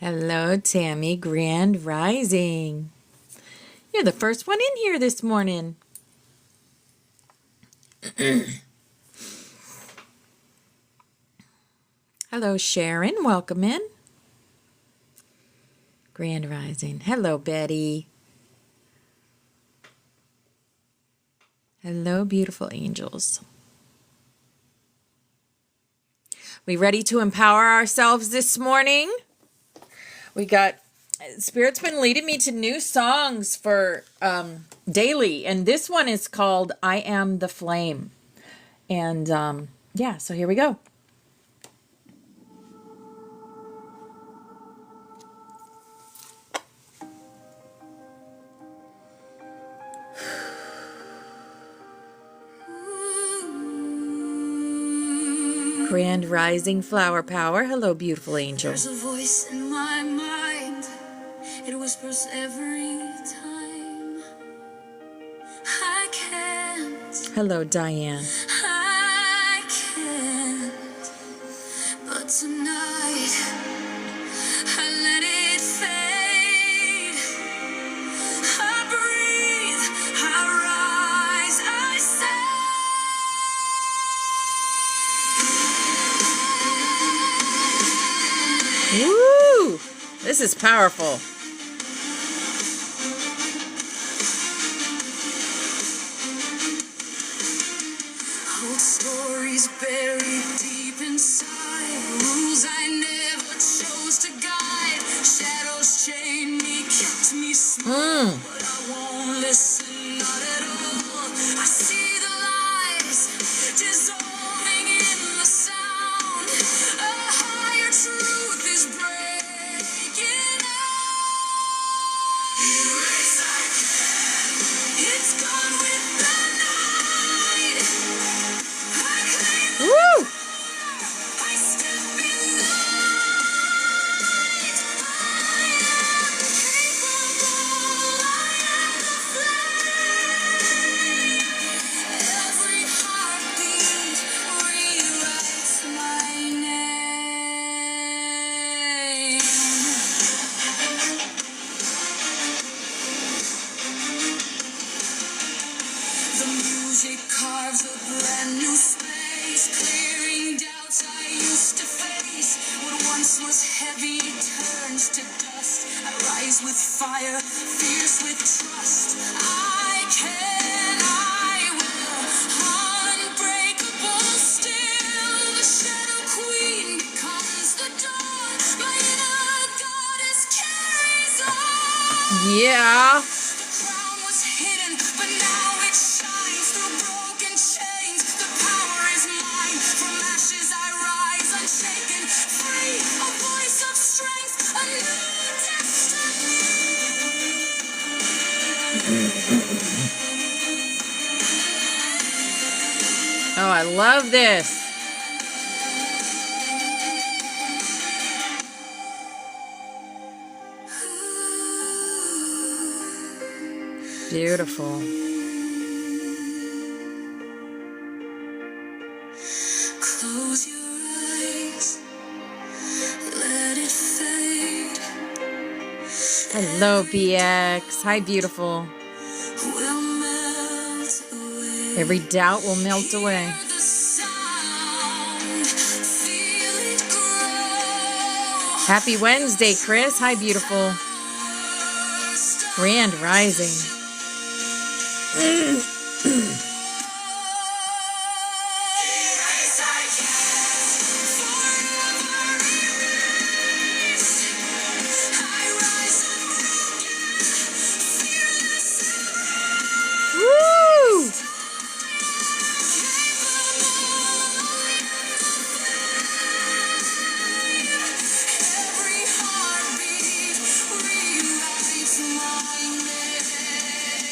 Hello, Tammy. Grand Rising. You're the first one in here this morning. Hello, Sharon. Welcome in. Grand Rising. Hello, Betty. Hello, beautiful angels. We ready to empower ourselves this morning? We got Spirit's been leading me to new songs for daily, and this one is called I Am the Flame. And yeah, so here we go. Grand Rising Flower Power. Hello, beautiful angel. There's a voice in my mind. It whispers every time. I can't. Hello, Diane. I can't. But tonight, I let it fade. I breathe. I rise. I say. Woo! This is powerful. Old stories buried deep inside. Rules I never chose to guide. Shadows chained me, kept me small. But I won't listen, not at all. I see the lies dissolving in the sound. A higher truth is breaking out. Erase I can. It's gone with the night. I claim the Woo! I step in the light. I am capable. I am the flame. Every heartbeat rewrites my name. The music carves a brand new space, clearing doubts I used to face. What once was heavy turns to dust. I rise with fire, fierce with trust. I can, I will, unbreakable still. The shadow queen becomes the dawn. My inner goddess carries on. Yeah. The crown was hidden, but now it shines through broken chains. The power is mine. From ashes I rise, unshaken, free. A voice of strength, a new destiny. Oh, I love this. Beautiful. Close your eyes, let it fade. Hello, BX. Hi, beautiful. Will melt away. Every doubt will melt away. Hear the sound, feel it grow. Happy Wednesday, Chris. Hi, beautiful. Grand Rising. Woo!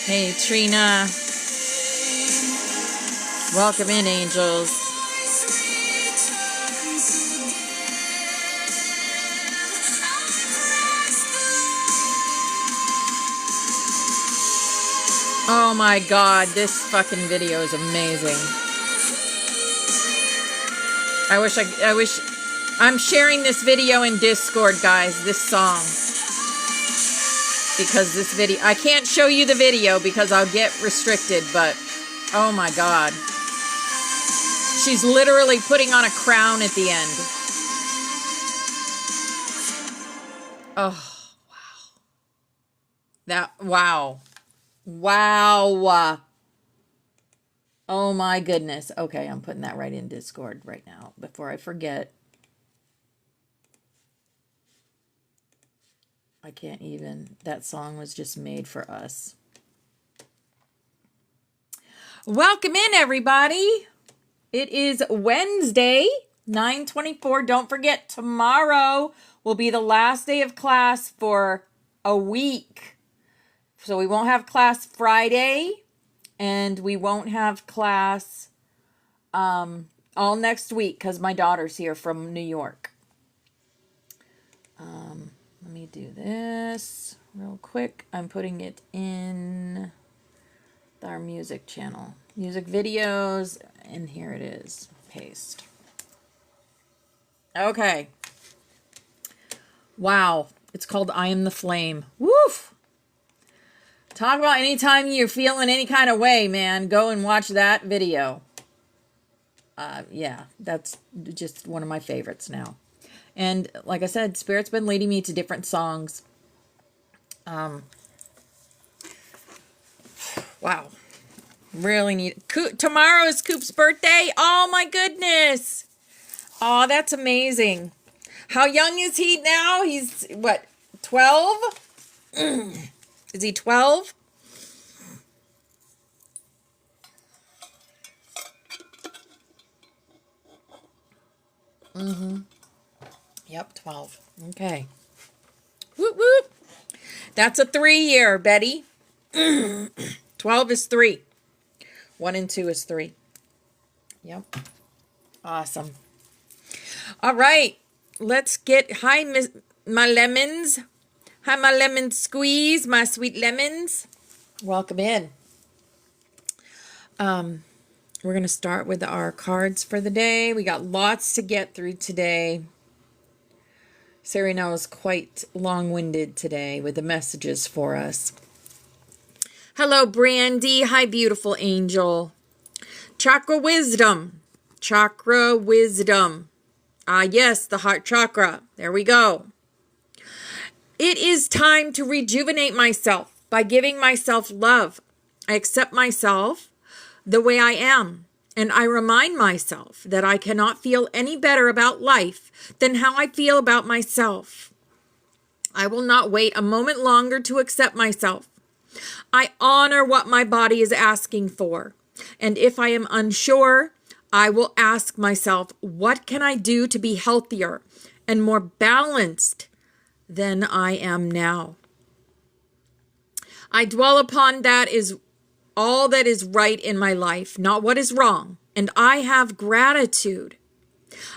Hey, Trina. Welcome in, angels. Oh my God, this fucking video is amazing. I wish I'm sharing this video in Discord, guys, this song. Because this video, I can't show you the video because I'll get restricted, but oh my God. She's literally putting on a crown at the end. Oh, wow. Wow. Wow. Oh my goodness. Okay, I'm putting that right in Discord right now before I forget. I can't even. That song was just made for us. Welcome in, everybody. It is Wednesday, 9/24. Don't forget, tomorrow will be the last day of class for a week. So we won't have class Friday, and we won't have class all next week because my daughter's here from New York. Let me do this real quick. I'm putting it in our music channel. Music videos, and here it is. Paste. Okay. Wow. It's called I Am the Flame. Woof! Talk about anytime you're feeling any kind of way, man. Go and watch that video. Yeah, that's just one of my favorites now. And like I said, Spirit's been leading me to different songs. Wow. Really need... Tomorrow is Coop's birthday. Oh, my goodness. Oh, that's amazing. How young is he now? He's, what, 12? Is he 12? Mm-hmm. Yep, 12. Okay. Whoop, whoop. That's a 3-year, Betty. 12 is 3. 1 and 2 is 3. Yep. Awesome. All right. Let's get... Hi, my lemons. Hi, my lemon squeeze, my sweet lemons. Welcome in. We're going to start with our cards for the day. We got lots to get through today. Serena was quite long-winded today with the messages for us. Hello, Brandy. Hi, beautiful angel. Chakra wisdom. Chakra wisdom. Ah, yes, the heart chakra. There we go. It is time to rejuvenate myself by giving myself love. I accept myself the way I am, and I remind myself that I cannot feel any better about life than how I feel about myself. I will not wait a moment longer to accept myself. I honor what my body is asking for, and if I am unsure, I will ask myself, what can I do to be healthier and more balanced than I am now? I dwell upon that is all that is right in my life, not what is wrong, and I have gratitude.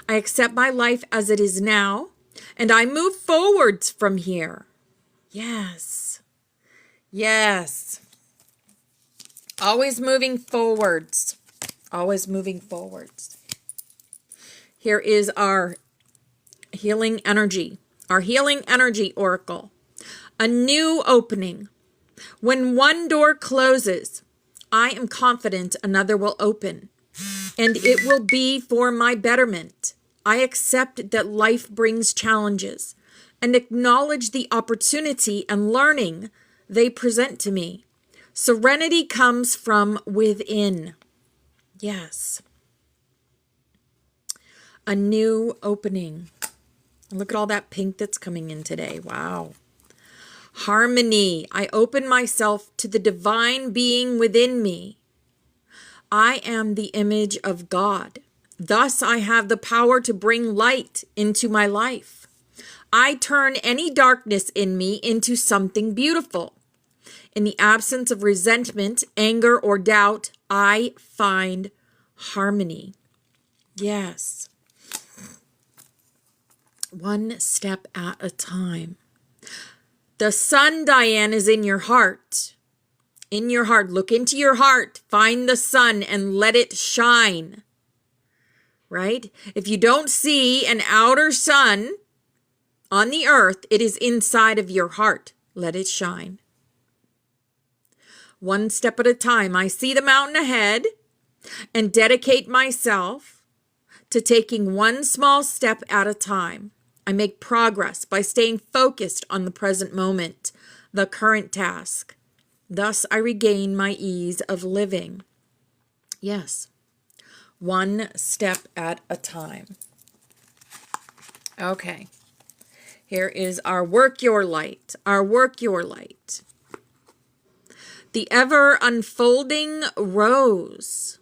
I accept my life as it is now, and I move forwards from here. Yes. Yes. Always moving forwards. Always moving forwards. Here is our healing energy. Our healing energy oracle. A new opening. When one door closes, I am confident another will open, and it will be for my betterment. I accept that life brings challenges and acknowledge the opportunity and learning they present to me. Serenity comes from within. Yes. A new opening. Look at all that pink that's coming in today. Wow. Harmony. I open myself to the divine being within me. I am the image of God. Thus, I have the power to bring light into my life. I turn any darkness in me into something beautiful. In the absence of resentment, anger, or doubt, I find harmony. Yes. One step at a time. The sun, Diane, is in your heart. In your heart. Look into your heart. Find the sun and let it shine. right? If you don't see an outer sun on the earth, it is inside of your heart. Let it shine. One step at a time. I see the mountain ahead and dedicate myself to taking one small step at a time. I make progress by staying focused on the present moment, the current task. Thus, I regain my ease of living. Yes, one step at a time. Okay, here is our work your light, our work your light. The ever unfolding rose.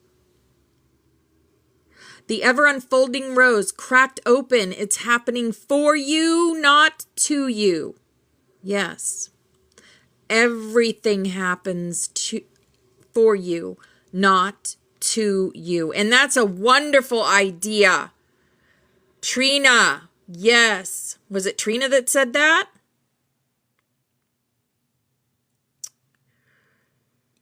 The ever unfolding rose cracked open. It's happening for you, not to you. Yes. Everything happens for you, not to you. And that's a wonderful idea. Trina, yes. Was it Trina that said that?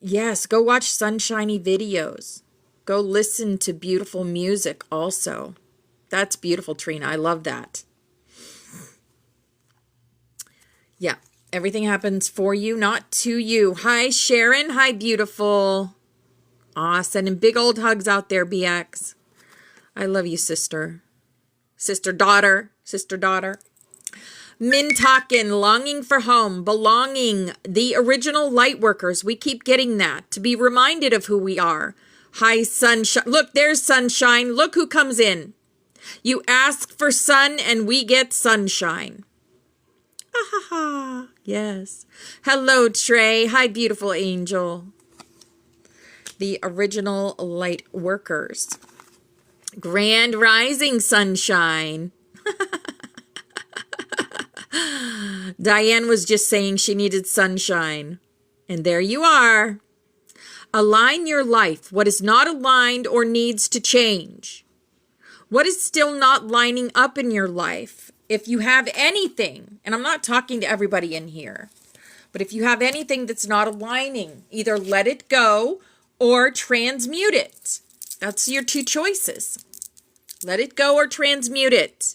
Yes, go watch sunshiny videos. Go listen to beautiful music also. That's beautiful, Trina. I love that. Yeah, everything happens for you, not to you. Hi, Sharon. Hi, beautiful. Aw, sending big old hugs out there, BX. I love you, sister. Sister, daughter. Sister, daughter. Mintakin, longing for home, belonging, the original light workers. We keep getting that, to be reminded of who we are. Hi, sunshine. Look, there's sunshine. Look who comes in. You ask for sun and we get sunshine. Ah, ha, ha. Yes. Hello, Trey. Hi, beautiful angel. The original light workers. Grand rising, sunshine. Diane was just saying she needed sunshine. And there you are. Align your life. What is not aligned or needs to change? What is still not lining up in your life? If you have anything, and I'm not talking to everybody in here, but if you have anything that's not aligning, either let it go or transmute it. That's your two choices. Let it go or transmute it.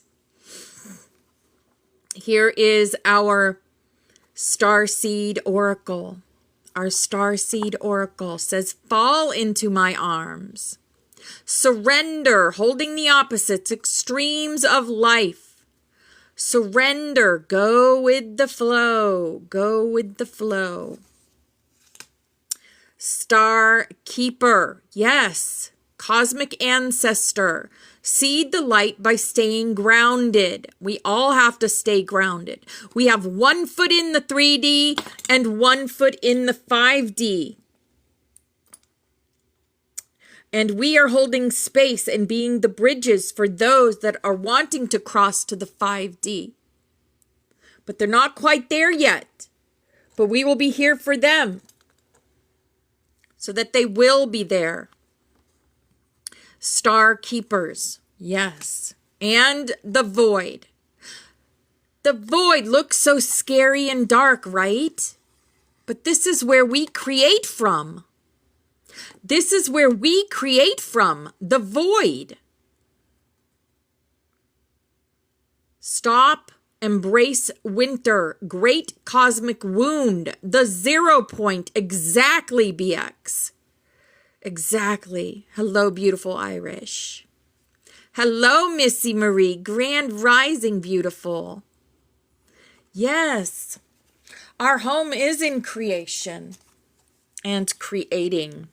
Here is our Starseed Oracle. Our Starseed Oracle says, fall into my arms. Surrender, holding the opposites, extremes of life. Surrender, go with the flow, go with the flow. Star Keeper, yes, cosmic ancestor. Seed the light by staying grounded. We all have to stay grounded. We have 1 foot in the 3D and 1 foot in the 5D. And we are holding space and being the bridges for those that are wanting to cross to the 5D. But they're not quite there yet. But we will be here for them so that they will be there. Star Keepers, yes. And the void. The void looks so scary and dark, right? But this is where we create from. This is where we create from, the void. Stop, embrace winter, great cosmic wound, the 0 point, exactly, BX. Exactly. Hello, beautiful Irish. Hello, Missy Marie. Grand rising, beautiful. Yes. Our home is in creation and creating.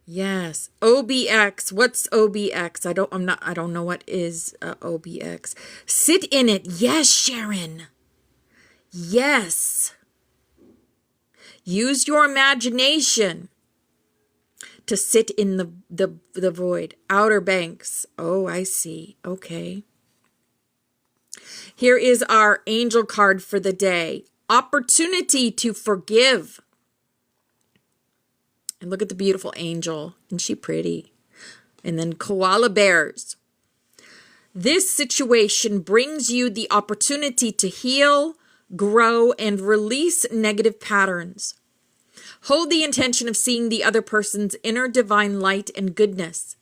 Yes. OBX. What's OBX? I don't know what is OBX. Sit in it. Yes, Sharon. Yes. Use your imagination to sit in the void. Outer Banks. Oh, I see. Okay. Here is our angel card for the day. Opportunity to forgive. And look at the beautiful angel. Isn't she pretty? And then koala bears. This situation brings you the opportunity to heal, grow, and release negative patterns. Hold the intention of seeing the other person's inner divine light and goodness.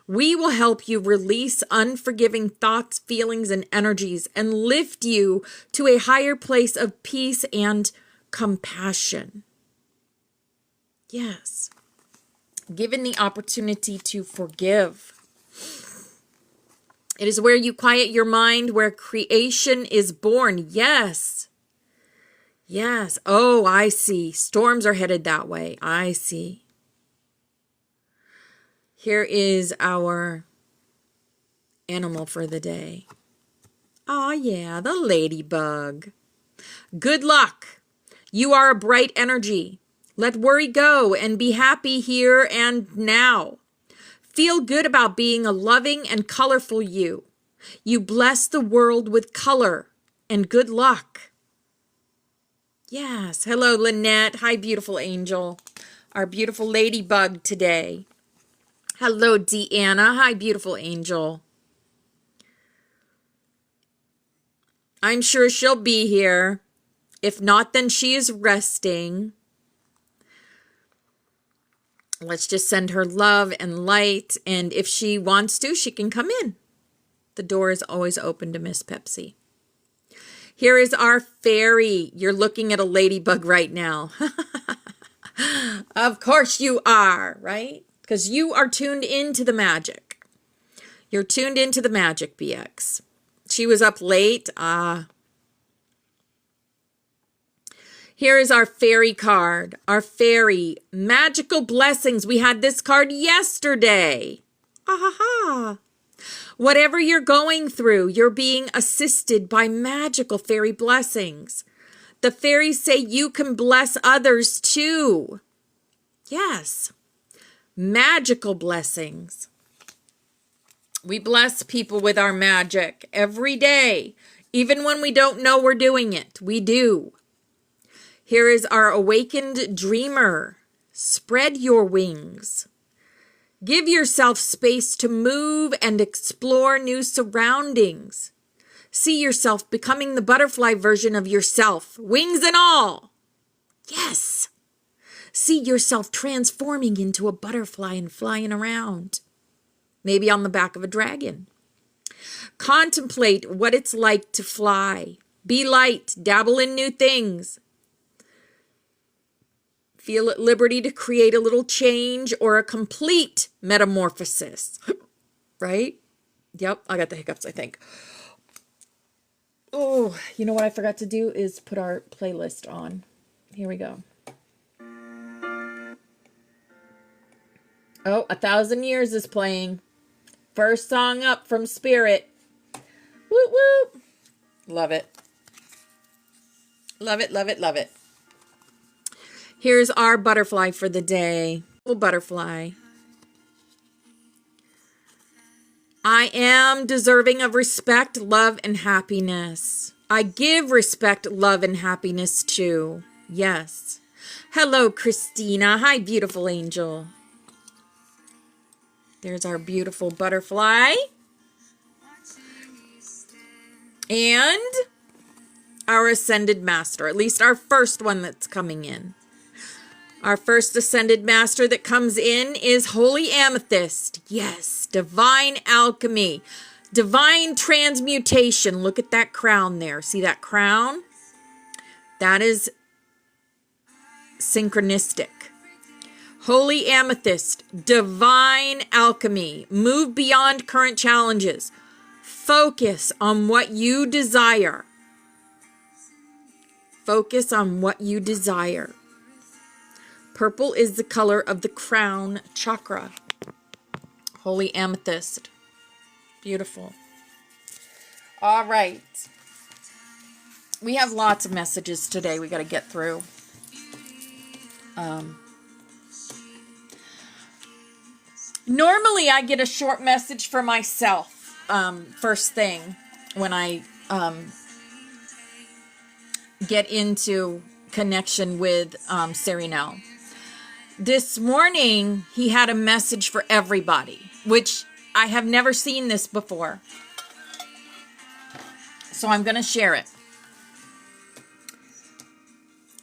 We will help you release unforgiving thoughts, feelings, and energies and lift you to a higher place of peace and compassion. Yes. Given the opportunity to forgive. It is where you quiet your mind, where creation is born. Yes. Yes. Oh, I see. Storms are headed that way. I see. Here is our animal for the day. Oh, yeah, the ladybug. Good luck. You are a bright energy. Let worry go and be happy here and now. Feel good about being a loving and colorful you. You bless the world with color and good luck. Yes. Hello, Lynette. Hi, beautiful angel. Our beautiful ladybug today. Hello, Deanna. Hi, beautiful angel. I'm sure she'll be here. If not, then she is resting. Let's just send her love and light. And if she wants to, she can come in. The door is always open to Miss Pepsi. Here is our fairy. You're looking at a ladybug right now. Of course you are, right? Because you are tuned into the magic. You're tuned into the magic, BX. She was up late. Here is our fairy card. Our fairy. Magical blessings. We had this card yesterday. Ah. Whatever you're going through, you're being assisted by magical fairy blessings. The fairies say you can bless others too. Yes. Magical blessings. We bless people with our magic every day. Even when we don't know we're doing it, we do. Here is our awakened dreamer. Spread your wings. Give yourself space to move and explore new surroundings. See yourself becoming the butterfly version of yourself, wings and all. Yes. See yourself transforming into a butterfly and flying around. Maybe on the back of a dragon. Contemplate what it's like to fly. Be light, dabble in new things. Feel at liberty to create a little change or a complete metamorphosis. Right? Yep, I got the hiccups, I think. Oh, you know what I forgot to do is put our playlist on. Here we go. Oh, 1,000 Years is playing. First song up from Spirit. Whoop, whoop. Love it. Love it, love it, love it. Here's our butterfly for the day. Little butterfly. I am deserving of respect, love, and happiness. I give respect, love, and happiness too. Yes. Hello, Christina. Hi, beautiful angel. There's our beautiful butterfly. And our ascended master, at least our first one that's coming in. Our first ascended master that comes in is Holy Amethyst. Yes, divine alchemy, divine transmutation. Look at that crown there. See that crown? That is synchronistic. Holy Amethyst, divine alchemy. Move beyond current challenges. Focus on what you desire. Focus on what you desire. Purple is the color of the crown chakra. Holy Amethyst. Beautiful. All right. We have lots of messages today we got to get through. Normally I get a short message for myself first thing when I get into connection with Serenel. This morning, he had a message for everybody, which I have never seen this before. So I'm going to share it.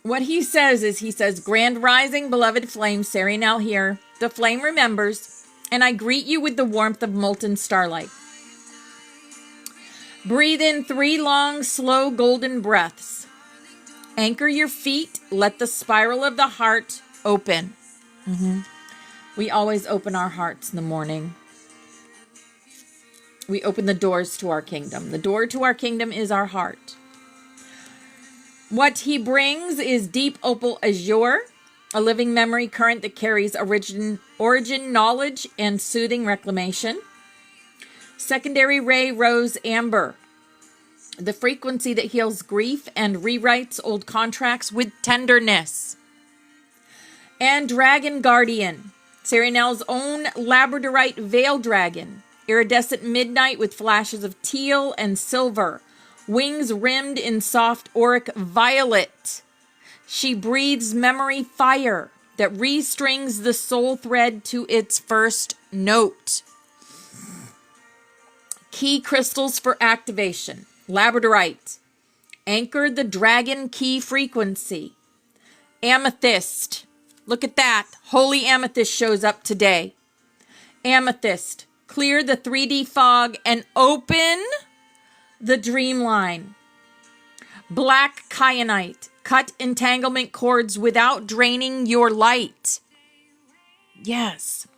what he says is, he says, grand rising, beloved flame, Serianel here. The flame remembers, and I greet you with the warmth of molten starlight. Breathe in 3 long, slow, golden breaths. Anchor your feet. Let the spiral of the heart open. We always open our hearts in the morning. We open the doors to our kingdom. The door to our kingdom is our heart. What he brings is deep opal azure, a living memory current that carries origin, knowledge, and soothing reclamation. Secondary ray rose amber, the frequency that heals grief and rewrites old contracts with tenderness. And dragon guardian, Serianel's own labradorite veil dragon, iridescent midnight with flashes of teal and silver, wings rimmed in soft auric violet. She breathes memory fire that restrings the soul thread to its first note. Key crystals for activation. Labradorite. Anchor the dragon key frequency. Amethyst. Look at that. Holy amethyst shows up today. Amethyst. Clear the 3D fog and open the dream line. Black kyanite. Cut entanglement cords without draining your light. Yes.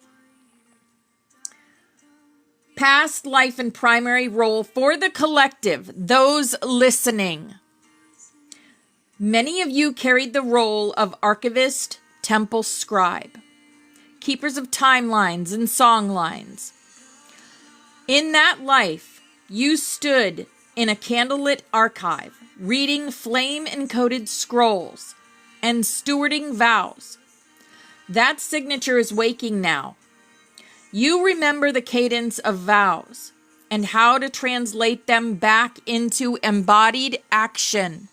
Past life and primary role for the collective, those listening. Many of you carried the role of archivist, temple scribe, keepers of timelines and song lines. In that life, you stood in a candlelit archive, reading flame-encoded scrolls and stewarding vows. That signature is waking now. You remember the cadence of vows and how to translate them back into embodied action.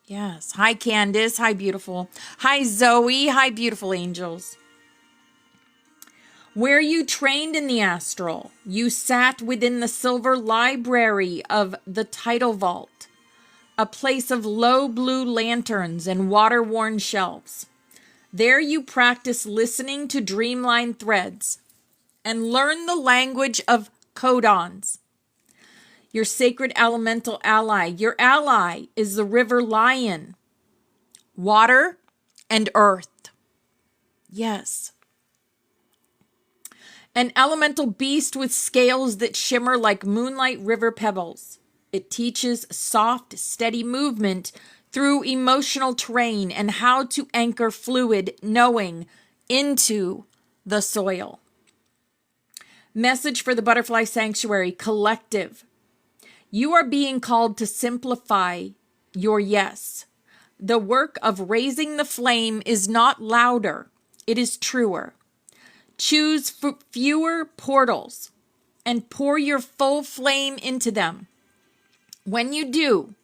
Yes. Hi, Candace. Hi, beautiful. Hi, Zoe. Hi, beautiful angels. Where you trained in the astral, you sat within the silver library of the tidal vault, a place of low blue lanterns and water-worn shelves. There you practice listening to dreamline threads and learn the language of codons. Your sacred elemental ally. Your ally is the river lion, water and earth. Yes. An elemental beast with scales that shimmer like moonlight river pebbles. It teaches soft, steady movement through emotional terrain and how to anchor fluid knowing into the soil. Message for the Butterfly Sanctuary Collective. You are being called to simplify your yes. The work of raising the flame is not louder, it is truer. Choose fewer portals and pour your full flame into them. When you do,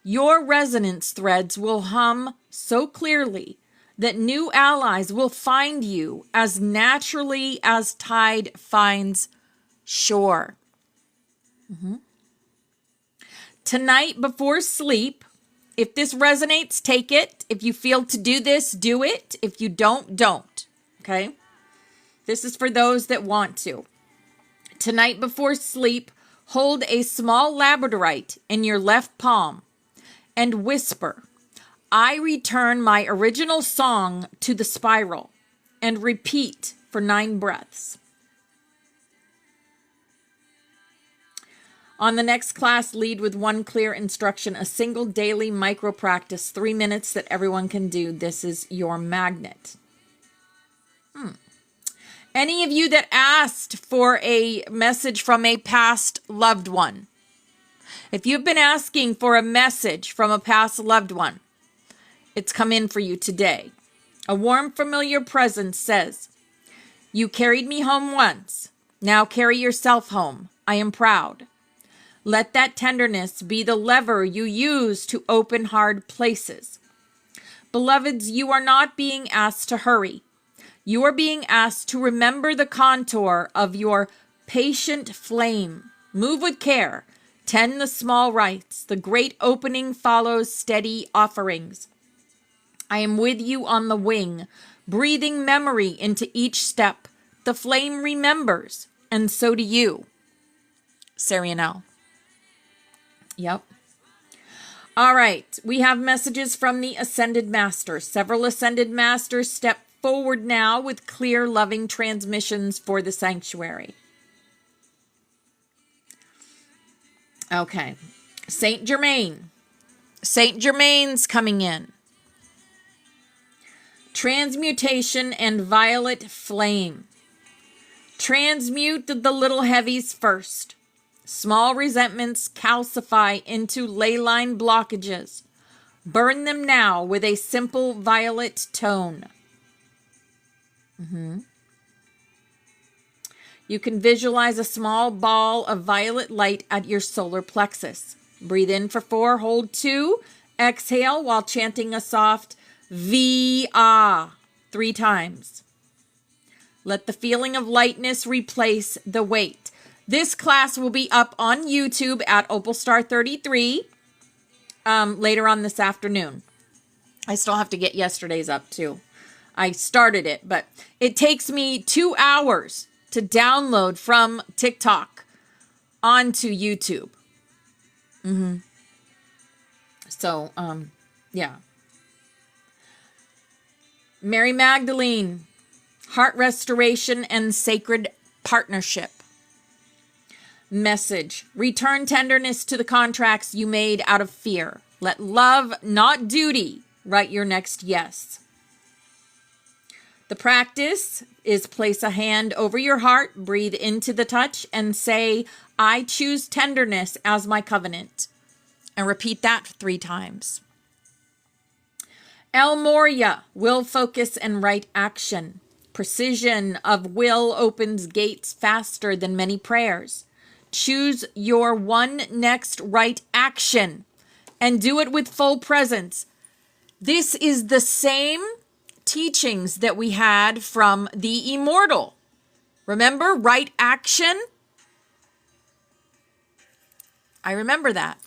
your resonance threads will hum so clearly that new allies will find you as naturally as tide finds shore. Tonight before sleep, if this resonates, take it. If you feel to do this, do it. If you don't, don't. Okay? This is for those that want to. Tonight before sleep, hold a small labradorite in your left palm and whisper, I return my original song to the spiral, and repeat for 9 breaths. On the next class, lead with one clear instruction, a single daily micro practice, 3 minutes that everyone can do. This is your magnet. Any of you that asked for a message from a past loved one, if you've been asking for a message from a past loved one, it's come in for you today. A warm, familiar presence says, you carried me home once. Now carry yourself home. I am proud. Let that tenderness be the lever you use to open hard places. Beloveds, you are not being asked to hurry. You are being asked to remember the contour of your patient flame. Move with care. Tend the small rites. The great opening follows steady offerings. I am with you on the wing, breathing memory into each step. The flame remembers, and so do you. Sarianel. Yep. All right. We have messages from the Ascended Masters. Several Ascended Masters step forward now with clear, loving transmissions for the sanctuary. Okay. Saint Germain. Saint Germain's coming in. Transmutation and violet flame. Transmute the little heavies first. Small resentments calcify into ley line blockages. Burn them now with a simple violet tone. You can visualize a small ball of violet light at your solar plexus. Breathe in for 4, hold 2. Exhale while chanting a soft V-ah 3 times. Let the feeling of lightness replace the weight. This class will be up on YouTube at OpalStar33 later on this afternoon. I still have to get yesterday's up too. I started it, but it takes me 2 hours to download from TikTok onto YouTube. So, yeah. Mary Magdalene, heart restoration and sacred partnership. Message, return tenderness to the contracts you made out of fear. Let love, not duty, write your next yes. The practice is place a hand over your heart, breathe into the touch, and say, I choose tenderness as my covenant. And repeat that 3 times. El Moria, will focus and right action. Precision of will opens gates faster than many prayers. Choose your one next right action and do it with full presence. This is the same teachings that we had from the Immortal. Remember, right action? I remember that.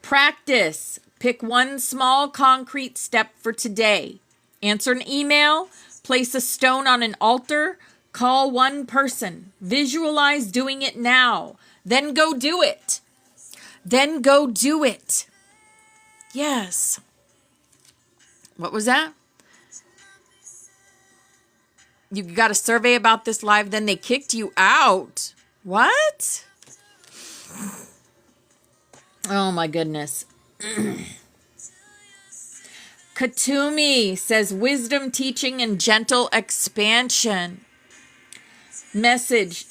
Practice. Pick one small concrete step for today. Answer an email. Place a stone on an altar. Call one person. Visualize doing it now. Then go do it. Then go do it. Yes. What was that? You got a survey about this live, then they kicked you out. What? Oh my goodness. Katumi says wisdom, teaching, and gentle expansion. Message,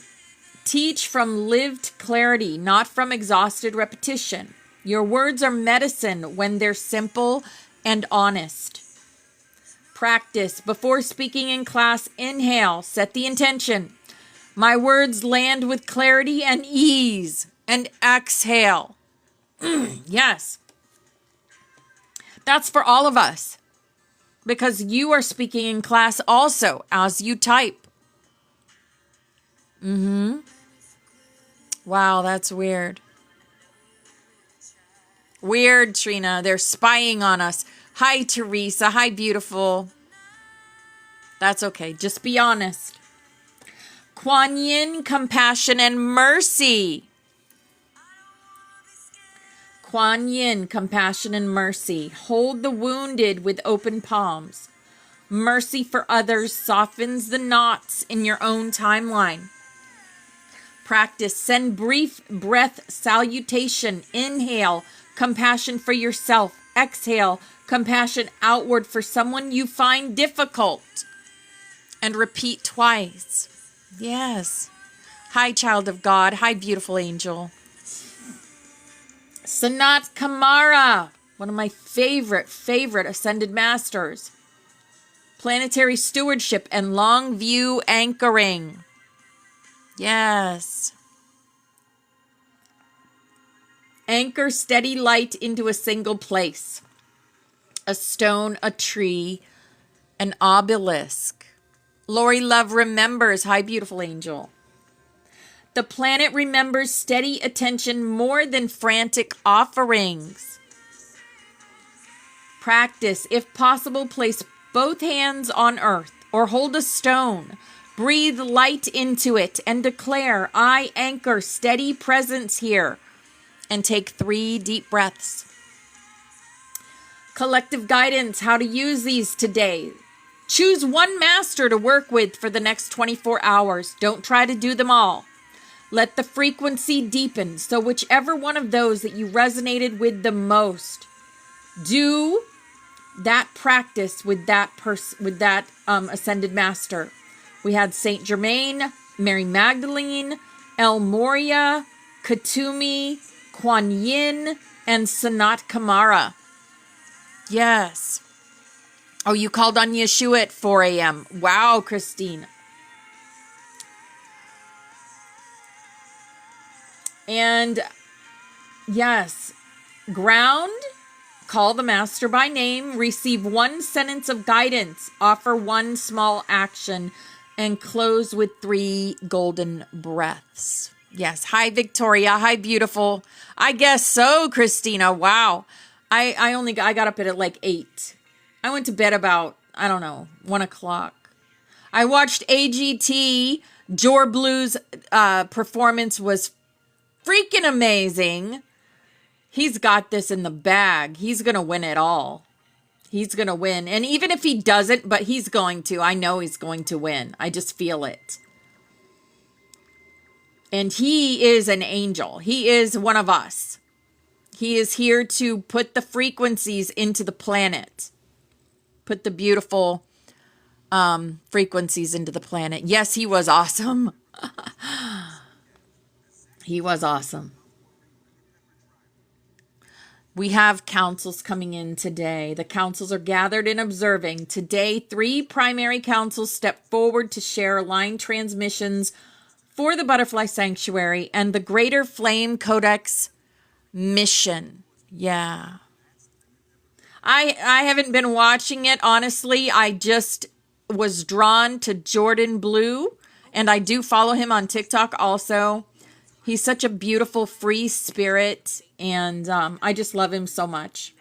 teach from lived clarity, not from exhausted repetition. Your words are medicine when they're simple and honest. Practice. Before speaking in class, inhale, set the intention. My words land with clarity and ease. And exhale. Yes. That's for all of us. Because you are speaking in class also as you type. Wow, that's weird. Weird, Trina. They're spying on us. Hi, Teresa. Hi, beautiful. That's okay. Just be honest. Kuan Yin, compassion and mercy. Kuan Yin, compassion and mercy. Hold the wounded with open palms. Mercy for others softens the knots in your own timeline. Practice. Send brief breath salutation. Inhale, compassion for yourself. Exhale, compassion outward for someone you find difficult. And repeat twice. Yes. Hi, child of God. Hi, beautiful angel. Sanat Kamara, one of my favorite Ascended Masters. Planetary stewardship and long view anchoring. Yes. Anchor steady light into a single place. A stone, a tree, an obelisk. Lori Love remembers. Hi, beautiful angel. The planet remembers steady attention more than frantic offerings. Practice. If possible, place both hands on earth or hold a stone. Breathe light into it and declare, I anchor steady presence here. And take 3 deep breaths. Collective guidance, how to use these today. Choose one master to work with for the next 24 hours. Don't try to do them all. Let the frequency deepen. So whichever one of those that you resonated with the most, do that practice with that ascended master. We had Saint Germain, Mary Magdalene, El Moria, Katumi, Kuan Yin, and Sanat Kumara. Yes. Oh, you called on Yeshua at 4 a.m. Wow, Christine. And yes, ground, call the master by name, receive 1 sentence of guidance, offer 1 small action, and close with 3 golden breaths. Yes. Hi, Victoria. Hi, beautiful. I guess so, Christina. Wow. I got up at like 8. I went to bed about, 1 o'clock. I watched AGT. Jor Blue's performance was freaking amazing. He's got this in the bag. He's going to win it all. He's going to win. And even if he doesn't, but he's going to. I know he's going to win. I just feel it. And he is an angel. He is one of us. He is here to put the frequencies into the planet. Put the beautiful frequencies into the planet. Yes, he was awesome. He was awesome. We have councils coming in today. The councils are gathered and observing. Today, 3 primary councils step forward to share line transmissions for the Butterfly Sanctuary and the Greater Flame Codex mission. Yeah. I haven't been watching it, honestly. I just was drawn to Jordan Blue, and I do follow him on TikTok also. He's such a beautiful, free spirit, and I just love him so much.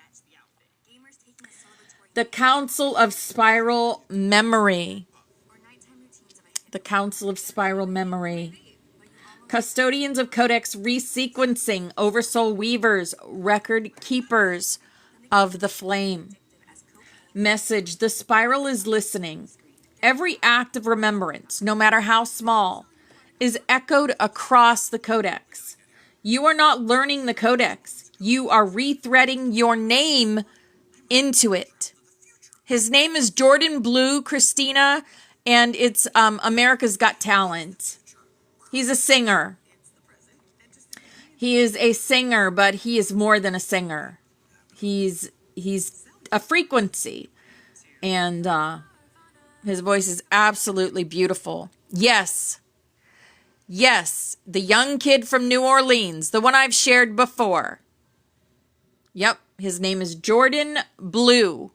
The Council of Spiral Memory. The Council of Spiral Memory. Custodians of Codex Resequencing, Oversoul Weavers, Record Keepers of the Flame. Message, the spiral is listening. Every act of remembrance, no matter how small, is echoed across the Codex. You are not learning the Codex. You are rethreading your name into it. His name is Jordan Blue, Christina, and it's America's Got Talent. He's a singer. He is a singer, but he is more than a singer. He's a frequency, and his voice is absolutely beautiful. Yes, the young kid from New Orleans, the one I've shared before. Yep, his name is Jordan Blue.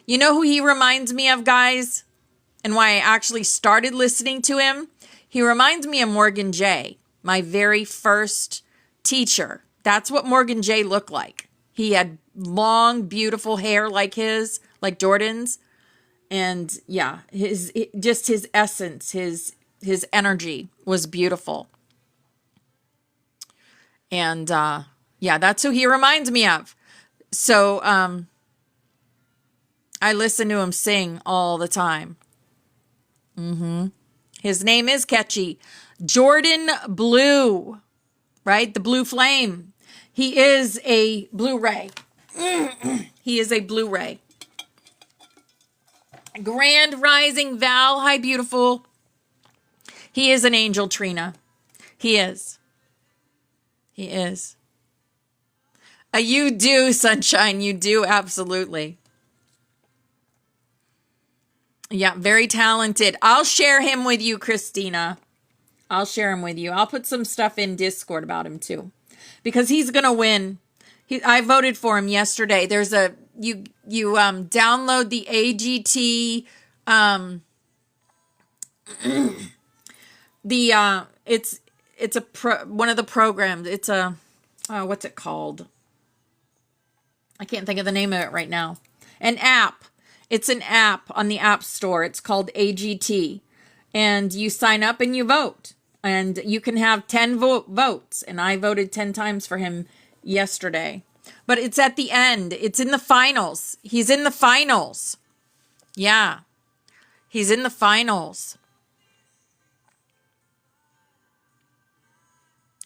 You know who he reminds me of, guys? And why I actually started listening to him? He reminds me of Morgan J., my very first teacher. That's what Morgan J. looked like. He had long, beautiful hair like his, like Jordan's. And yeah, his essence, his energy was beautiful. And yeah, that's who he reminds me of. So I listen to him sing all the time. His name is catchy. Jordan Blue, right? The blue flame. He is a Blu-ray. He is a Blu-ray. Grand Rising Val. Hi, beautiful. He is an angel, Trina. He is. He is. You do, Sunshine. You do, absolutely. Yeah, very talented. I'll share him with you, Christina. I'll share him with you. I'll put some stuff in Discord about him, too. Because he's going to win. I voted for him yesterday. There's a... You download the AGT... one of the programs. It's a, what's it called? I can't think of the name of it right now. An app. It's an app on the App Store. It's called AGT. And you sign up and you vote. And you can have 10 votes. And I voted 10 times for him yesterday. But it's at the end. It's in the finals. He's in the finals. Yeah. He's in the finals.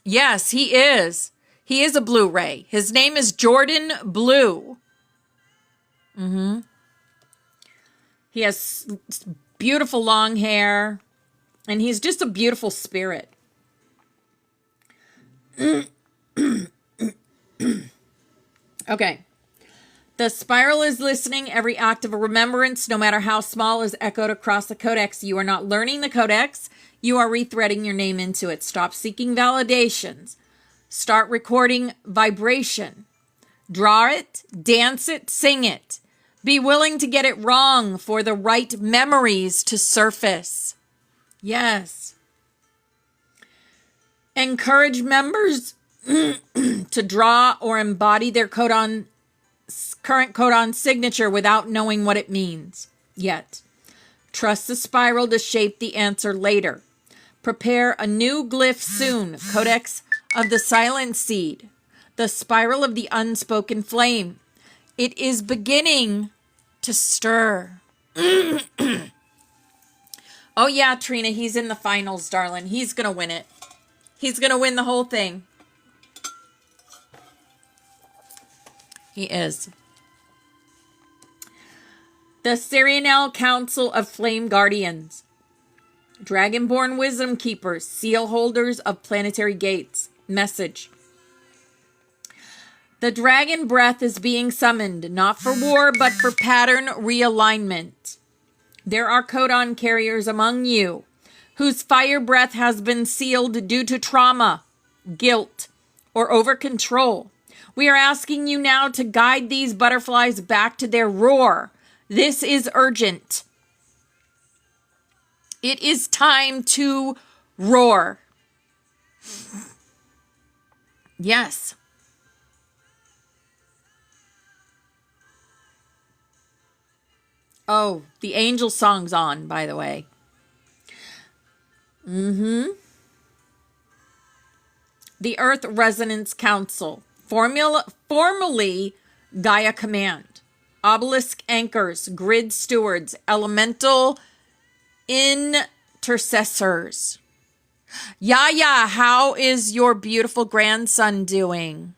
Yes, he is. He is a Blu-ray. His name is Jordan Blue. He has beautiful long hair. And he's just a beautiful spirit. Okay. The spiral is listening. Every act of a remembrance, no matter how small, is echoed across the codex. You are not learning the codex. You are rethreading your name into it. Stop seeking validations. Start recording vibration. Draw it, dance it, sing it. Be willing to get it wrong for the right memories to surface. Yes. Encourage members to draw or embody their current codon signature without knowing what it means yet. Trust the spiral to shape the answer later. Prepare a new glyph soon. Codex of the Silent Seed. The spiral of the unspoken flame. It is beginning to stir. Oh yeah, Trina, he's in the finals, darling. He's going to win it. He's going to win the whole thing. He is. The Syrianel Council of Flame Guardians. Dragonborn Wisdom Keepers. Seal holders of planetary gates. Message. The dragon breath is being summoned, not for war, but for pattern realignment. There are codon carriers among you whose fire breath has been sealed due to trauma, guilt, or over control. We are asking you now to guide these butterflies back to their roar. This is urgent. It is time to roar. Yes. Oh, the angel song's on, by the way. The Earth Resonance Council. Formally Gaia Command. Obelisk Anchors. Grid Stewards. Elemental Intercessors. Yaya, how is your beautiful grandson doing?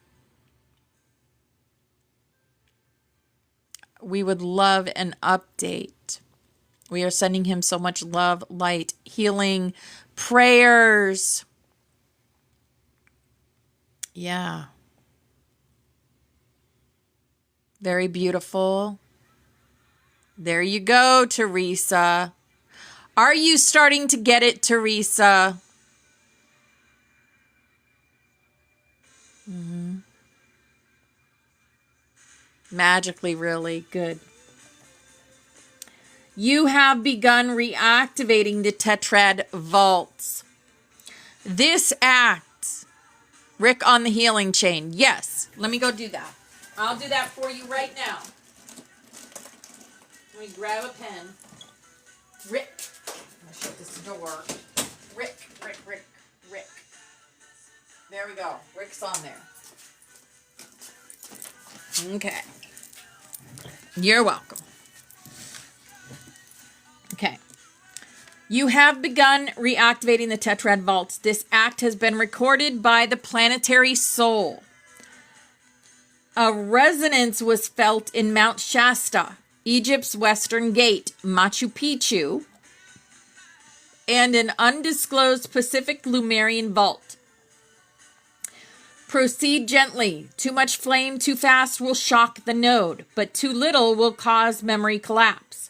We would love an update. We are sending him so much love, light, healing, prayers. Yeah. Very beautiful. There you go, Teresa. Are you starting to get it, Teresa? Magically, really good. You have begun reactivating the tetrad vaults. This act, Rick on the healing chain. Yes, let me go do that. I'll do that for you right now. Let me grab a pen. Rick. I'm going to shut this door. Rick. There we go. Rick's on there. Okay. You're welcome. Okay. You have begun reactivating the tetrad vaults. This act has been recorded by the planetary soul. A resonance was felt in Mount Shasta, Egypt's western gate, Machu Picchu, and an undisclosed Pacific Lumerian vault. Proceed gently. Too much flame too fast will shock the node, but too little will cause memory collapse.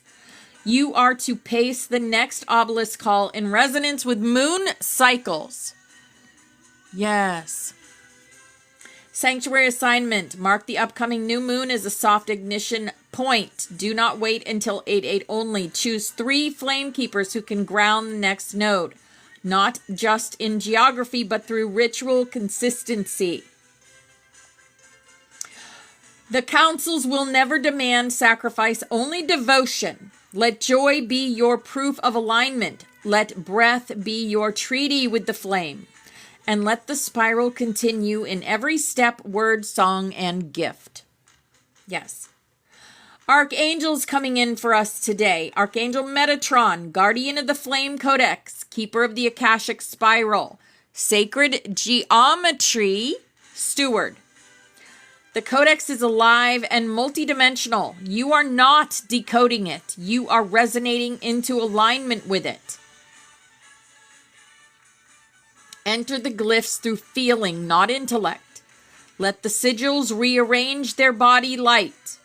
You are to pace the next obelisk call in resonance with moon cycles. Yes. Sanctuary assignment. Mark the upcoming new moon as a soft ignition point. Do not wait until 8/8 only. Choose 3 flame keepers who can ground the next node. not just in geography, but through ritual consistency. The councils will never demand sacrifice, only devotion. Let joy be your proof of alignment. Let breath be your treaty with the flame. And let the spiral continue in every step, word, song, and gift. Yes. Archangels coming in for us today. Archangel Metatron, guardian of the Flame Codex, keeper of the Akashic Spiral, sacred geometry steward. The Codex is alive and multidimensional. You are not decoding it. You are resonating into alignment with it. Enter the glyphs through feeling, not intellect. Let the sigils rearrange their body light.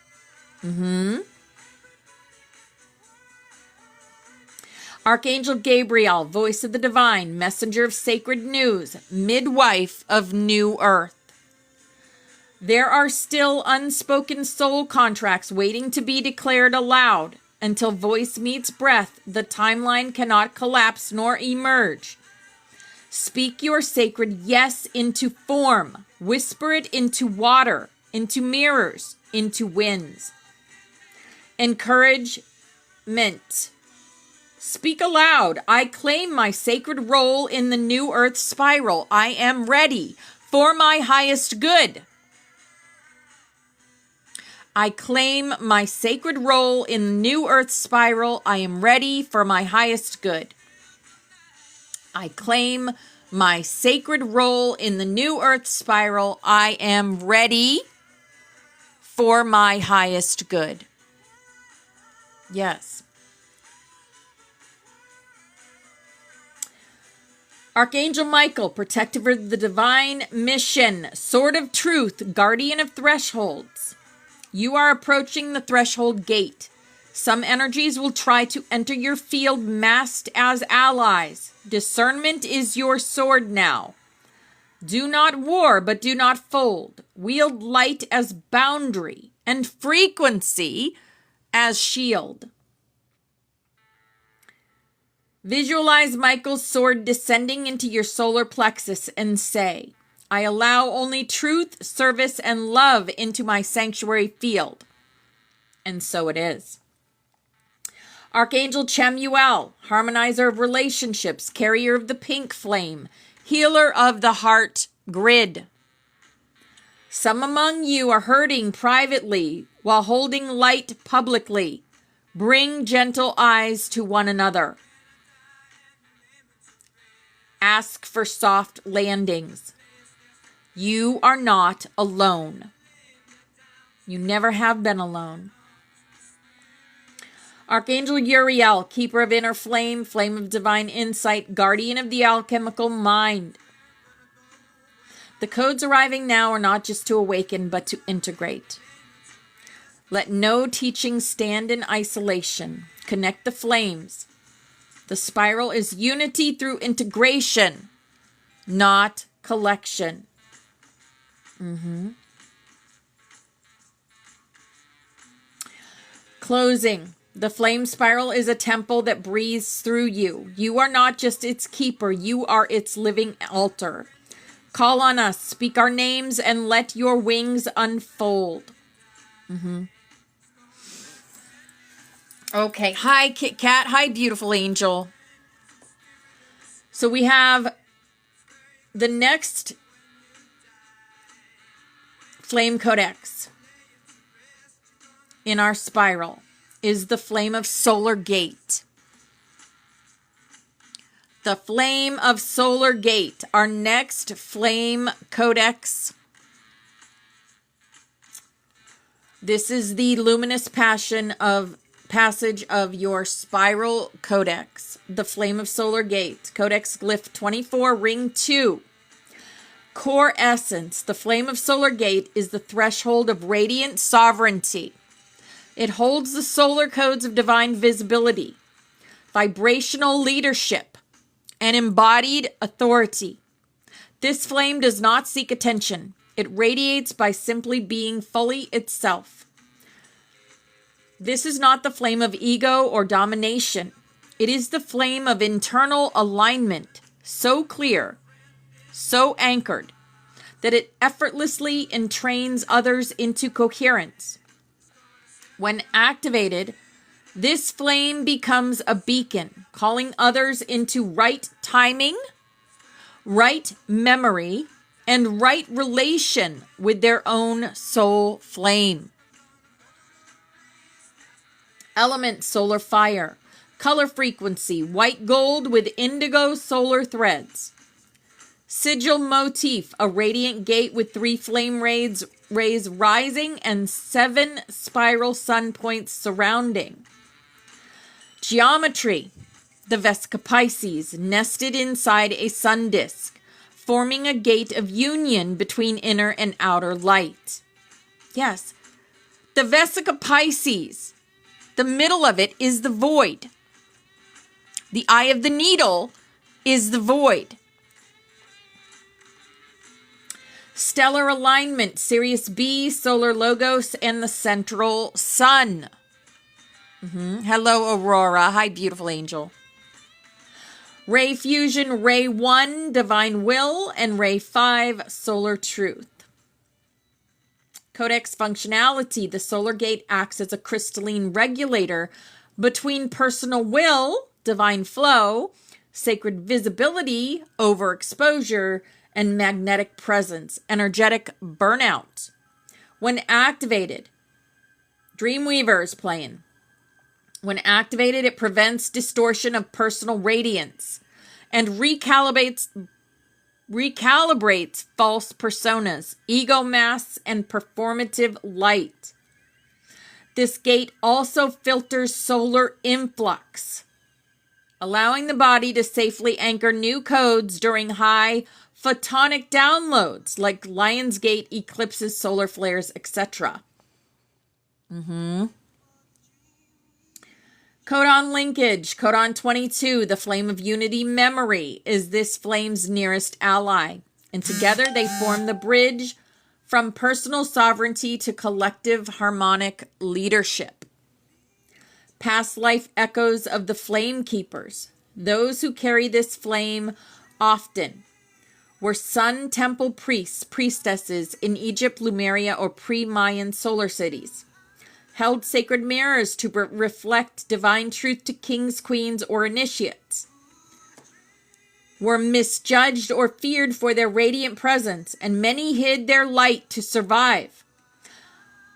Archangel Gabriel, voice of the divine, messenger of sacred news, midwife of new earth. There are still unspoken soul contracts waiting to be declared aloud. Until voice meets breath, the timeline cannot collapse nor emerge. Speak your sacred yes into form. Whisper it into water, into mirrors, into winds. Encouragement. Speak aloud. I claim my sacred role in the new earth spiral. I am ready for my highest good. I claim my sacred role in the new earth spiral. I am ready for my highest good. I claim my sacred role in the new earth spiral. I am ready for my highest good. Yes. Archangel Michael, protector of the divine mission, sword of truth, guardian of thresholds. You are approaching the threshold gate. Some energies will try to enter your field masked as allies. Discernment is your sword now. Do not war, but do not fold. Wield light as boundary and frequency as shield. Visualize Michael's sword descending into your solar plexus and say, I allow only truth, service, and love into my sanctuary field. And so it is. Archangel Chamuel, harmonizer of relationships, carrier of the pink flame, healer of the heart grid. Some among you are hurting privately while holding light publicly. Bring gentle eyes to one another. Ask for soft landings. You are not alone. You never have been alone. Archangel Uriel, keeper of inner flame, flame of divine insight, guardian of the alchemical mind. The codes arriving now are not just to awaken, but to integrate. Let no teaching stand in isolation. Connect the flames. The spiral is unity through integration, not collection. Closing. The flame spiral is a temple that breathes through you. You are not just its keeper. You are its living altar. Call on us. Speak our names and let your wings unfold. Okay. Hi, Kit Kat. Hi, beautiful angel. So we have the next flame codex in our spiral is the flame of Solar Gate. The flame of Solar Gate, our next flame codex. This is the luminous passage of your spiral codex, the flame of Solar Gate, codex glyph 24, ring 2. Core essence, the flame of Solar Gate is the threshold of radiant sovereignty. It holds the solar codes of divine visibility, vibrational leadership, and embodied authority. This flame does not seek attention. It radiates by simply being fully itself. This is not the flame of ego or domination. It is the flame of internal alignment, so clear, so anchored, that it effortlessly entrains others into coherence. When activated, this flame becomes a beacon, calling others into right timing, right memory, and right relation with their own soul flame. Element solar fire. Color frequency white gold with indigo solar threads. Sigil motif, a radiant gate with 3 flame rays rising and 7 spiral sun points surrounding. Geometry, the Vesica Pisces, nested inside a sun disk, forming a gate of union between inner and outer light. Yes, the Vesica Pisces, the middle of it is the void. The eye of the needle is the void. Stellar alignment, Sirius B, solar logos, and the central sun. Hello, Aurora. Hi, beautiful angel. Ray fusion, ray 1, divine will, and ray 5, solar truth. Codex functionality, the solar gate acts as a crystalline regulator between personal will, divine flow, sacred visibility, overexposure, and magnetic presence, energetic burnout. When activated, Dreamweaver is playing. When activated, it prevents distortion of personal radiance and recalibrates false personas, ego masks, and performative light. This gate also filters solar influx, allowing the body to safely anchor new codes during high photonic downloads like Lionsgate eclipses, solar flares, etc. Codon linkage, codon 22, the flame of unity memory, is this flame's nearest ally. And together they form the bridge from personal sovereignty to collective harmonic leadership. Past life echoes of the flame keepers, those who carry this flame often, were sun temple priests, priestesses in Egypt, Lemuria, or pre-Mayan solar cities. Held sacred mirrors to reflect divine truth to kings, queens, or initiates. Were misjudged or feared for their radiant presence, and many hid their light to survive.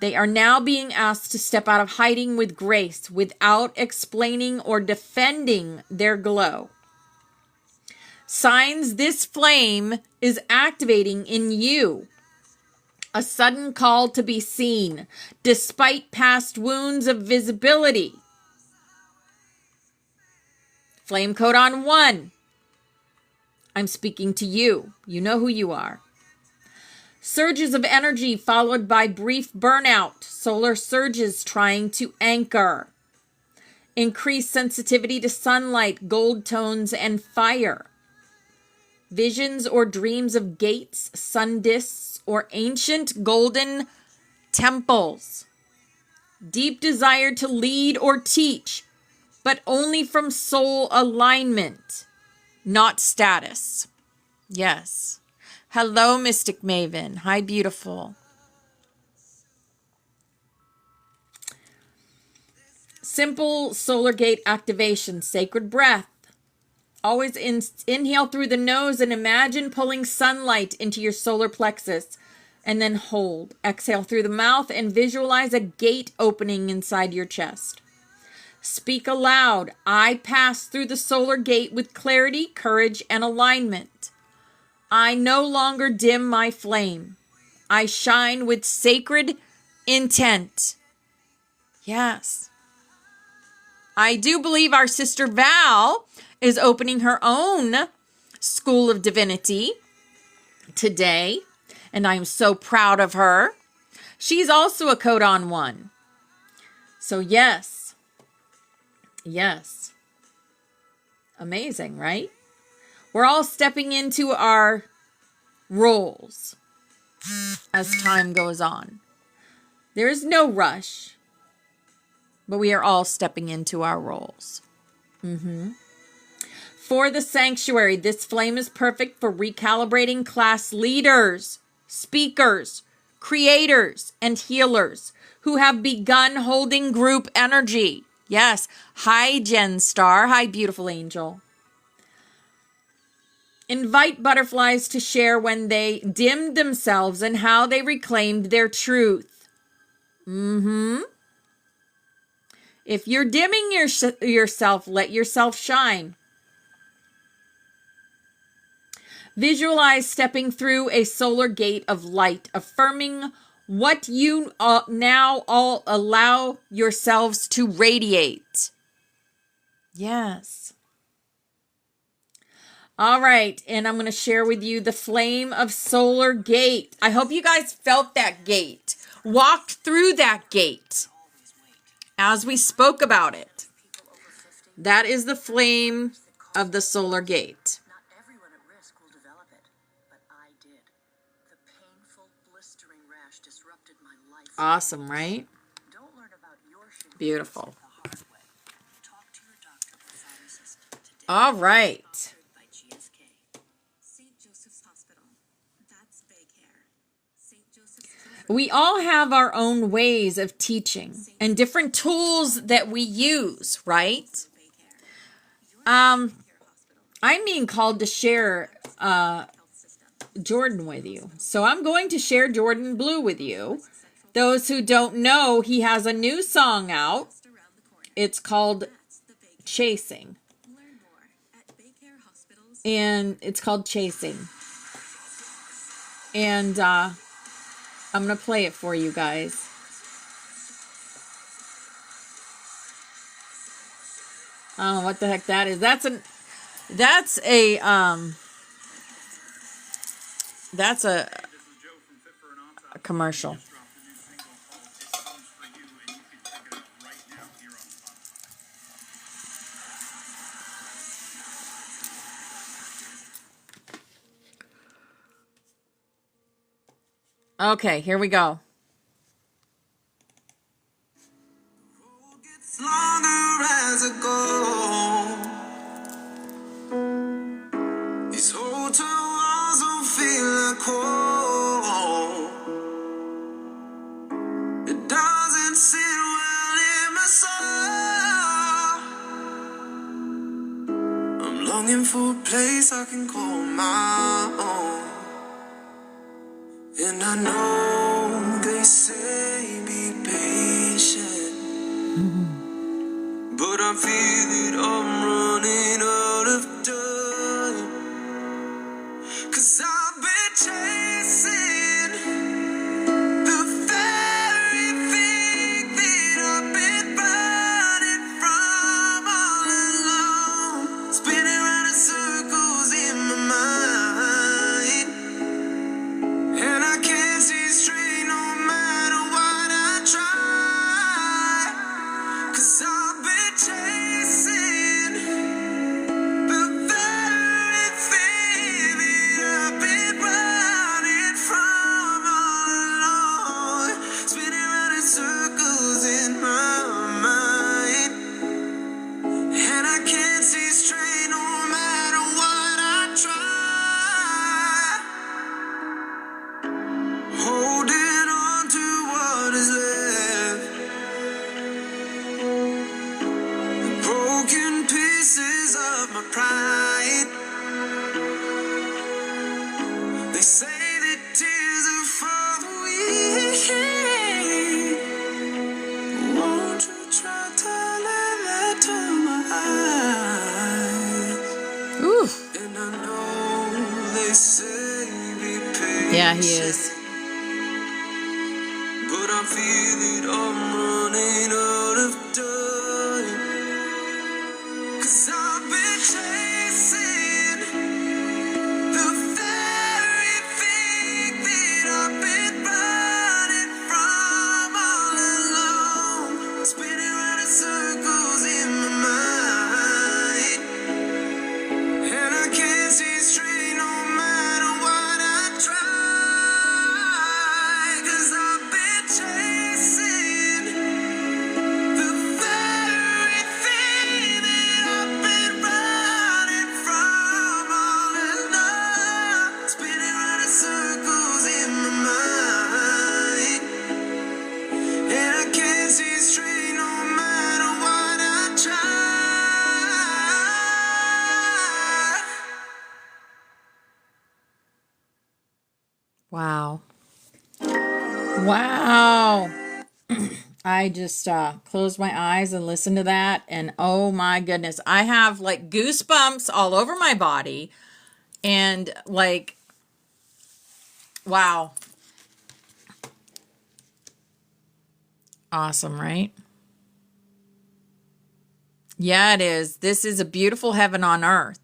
They are now being asked to step out of hiding with grace without explaining or defending their glow. Signs this flame is activating in you. A sudden call to be seen, despite past wounds of visibility. Flame codon 1. I'm speaking to you. You know who you are. Surges of energy followed by brief burnout. Solar surges trying to anchor. Increased sensitivity to sunlight, gold tones, and fire. Visions or dreams of gates, sun disks, or ancient golden temples. Deep desire to lead or teach, but only from soul alignment, not status. Yes. Hello, Mystic Maven. Hi, beautiful. Simple solar gate activation, sacred breath. Always inhale through the nose and imagine pulling sunlight into your solar plexus, and then hold. Exhale through the mouth and visualize a gate opening inside your chest. Speak aloud. I pass through the solar gate with clarity, courage, and alignment. I no longer dim my flame. I shine with sacred intent. Yes. I do believe our sister Val is opening her own School of Divinity today, and I'm so proud of her. She's also a codon 1. So yes. Yes. Amazing, right? We're all stepping into our roles as time goes on. There is no rush, but we are all stepping into our roles. For the sanctuary, this flame is perfect for recalibrating class leaders, speakers, creators, and healers who have begun holding group energy. Yes. Hi, Jen Star. Hi, beautiful angel. Invite butterflies to share when they dimmed themselves and how they reclaimed their truth. If you're dimming yourself, let yourself shine. Visualize stepping through a solar gate of light, affirming what you now all allow yourselves to radiate. Yes. All right, and I'm going to share with you the flame of solar gate. I hope you guys felt that gate, walked through that gate as we spoke about it. That is the flame of the solar gate. Not everyone at risk will develop it, but I did. The painful, blistering rash disrupted my life. Awesome, right? Don't learn about your shin Beautiful. the hard way. Talk to your doctor or pharmacist today. All right. By GSK. St. Joseph's Hospital. That's Baycare. St. Joseph's Children's We all have our own ways of teaching and different tools that we use, right? Baycare. I'm Hospital. being called to share Health system. Jordan with you. So I'm going to share Jordan Blue with you. Those who don't know, he has a new song out. Just around the corner. It's called That's the Baycare. Chasing. Learn more at Baycare Hospitals. And it's called Chasing. And I'm going to play it for you guys. I don't know what the heck that is. That's a commercial. Okay, here we go. Gets longer as I go. These hotel walls don't feel like home. It doesn't sit well in my soul. I'm longing for a place I can call my own. And I know they say be patient, but I feel that I'm running out of time. 'Cause I've been chasing the very thing that I've been running from all along. Spinning round in circles in my mind, and I can't see straight no matter what I try. 'Cause I've been chasing the very thing that I've been running from all along. Spinning round in circles in my mind, and I can't see straight no matter what I try. Holding on to what is left, the broken pieces of my pride. They say that tears are for the weak. Won't you try telling that to my eyes? Ooh. And I know they say be patient. Yeah, he is. But I feel that I'm running out of time. 'Cause I've been chasing the very thing that I've been running from all along. Spinning round in circles in my mind, and I can't see straight no matter what I try. Wow. I just closed my eyes and listened to that, and oh my goodness, I have like goosebumps all over my body, and like, wow. Awesome, right? Yeah, it is. This is a beautiful heaven on earth.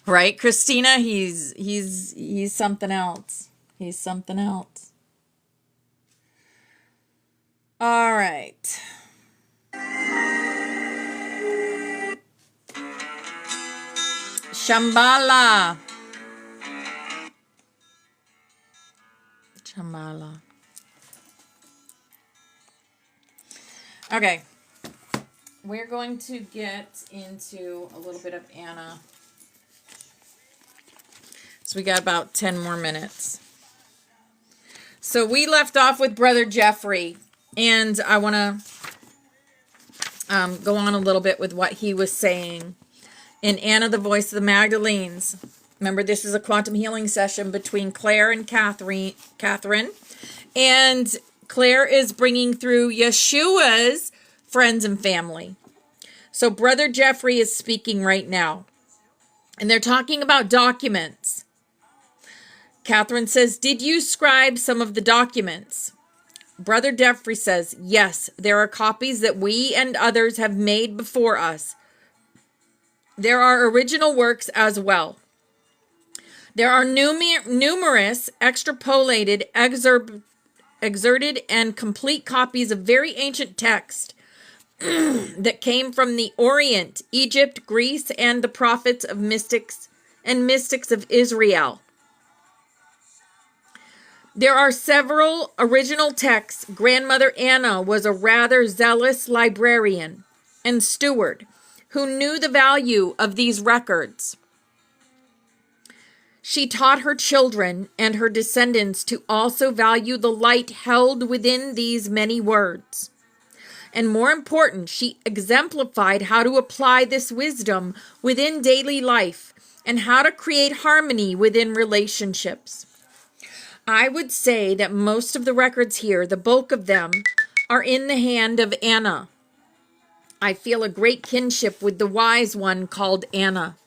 Right, Christina? He's something else. He's something else. All right. Shambhala. Shambhala. Okay. We're going to get into a little bit of Anna. So we got about 10 more minutes. So we left off with Brother Jeffrey, and I want to go on a little bit with what he was saying in Anna, the Voice of the Magdalenes. Remember, this is a quantum healing session between Claire and Catherine. And Claire is bringing through Yeshua's friends and family. So Brother Jeffrey is speaking right now. And they're talking about documents. Catherine says, "Did you scribe some of the documents?" Brother Jeffrey says, "Yes, there are copies that we and others have made before us. There are original works as well. There are numerous extrapolated, exerted, and complete copies of very ancient text that came from the Orient, Egypt, Greece, and the prophets of mystics of Israel. There are several original texts. Grandmother Anna was a rather zealous librarian and steward who knew the value of these records. She taught her children and her descendants to also value the light held within these many words. And more important, she exemplified how to apply this wisdom within daily life and how to create harmony within relationships. I would say that most of the records here, the bulk of them, are in the hand of Anna. I feel a great kinship with the wise one called Anna.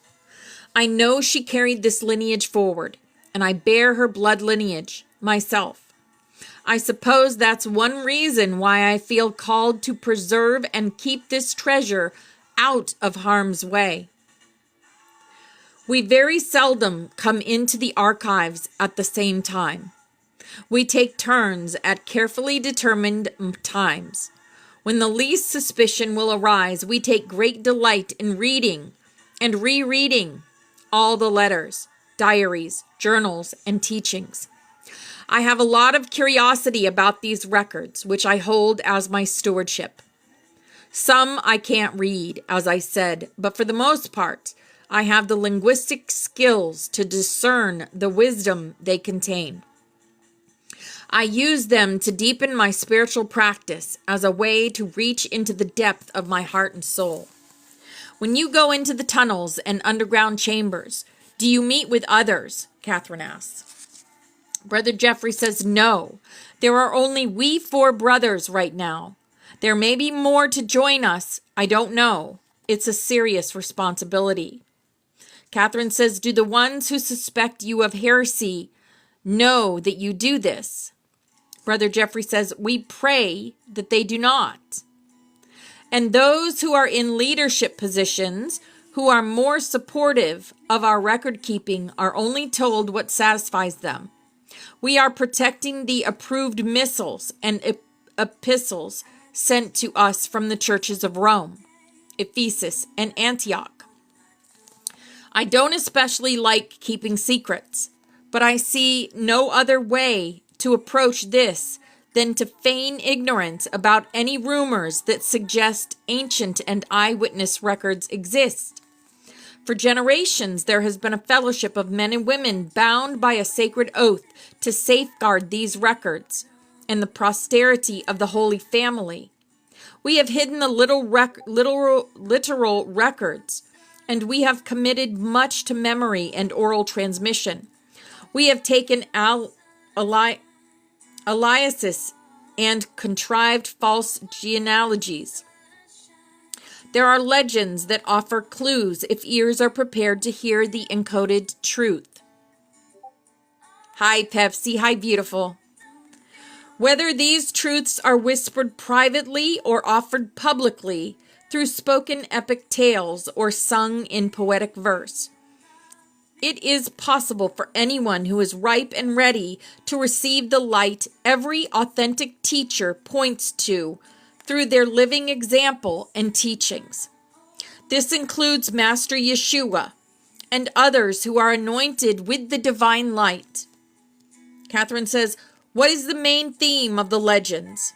I know she carried this lineage forward, and I bear her blood lineage myself. I suppose that's one reason why I feel called to preserve and keep this treasure out of harm's way. We very seldom come into the archives at the same time. We take turns at carefully determined times. When the least suspicion will arise, we take great delight in reading and rereading all the letters, diaries, journals, and teachings. I have a lot of curiosity about these records, which I hold as my stewardship. Some I can't read, as I said, but for the most part, I have the linguistic skills to discern the wisdom they contain. I use them to deepen my spiritual practice as a way to reach into the depth of my heart and soul. When you go into the tunnels and underground chambers, do you meet with others? Catherine asks. Brother Jeffrey says, no, there are only we 4 brothers right now. There may be more to join us. I don't know. It's a serious responsibility. Catherine says, do the ones who suspect you of heresy know that you do this? Brother Jeffrey says, we pray that they do not. And those who are in leadership positions, who are more supportive of our record keeping, are only told what satisfies them. We are protecting the approved missiles and epistles sent to us from the churches of Rome, Ephesus, and Antioch. I don't especially like keeping secrets, but I see no other way to approach this than to feign ignorance about any rumors that suggest ancient and eyewitness records exist. For generations, there has been a fellowship of men and women bound by a sacred oath to safeguard these records and the posterity of the Holy Family. We have hidden the literal records, and we have committed much to memory and oral transmission. We have taken Eliasis, and contrived false genealogies. There are legends that offer clues if ears are prepared to hear the encoded truth. Hi, Pepsi. Hi, beautiful. Whether these truths are whispered privately or offered publicly through spoken epic tales or sung in poetic verse, it is possible for anyone who is ripe and ready to receive the light every authentic teacher points to through their living example and teachings. This includes Master Yeshua and others who are anointed with the divine light. Catherine says, what is the main theme of the legends?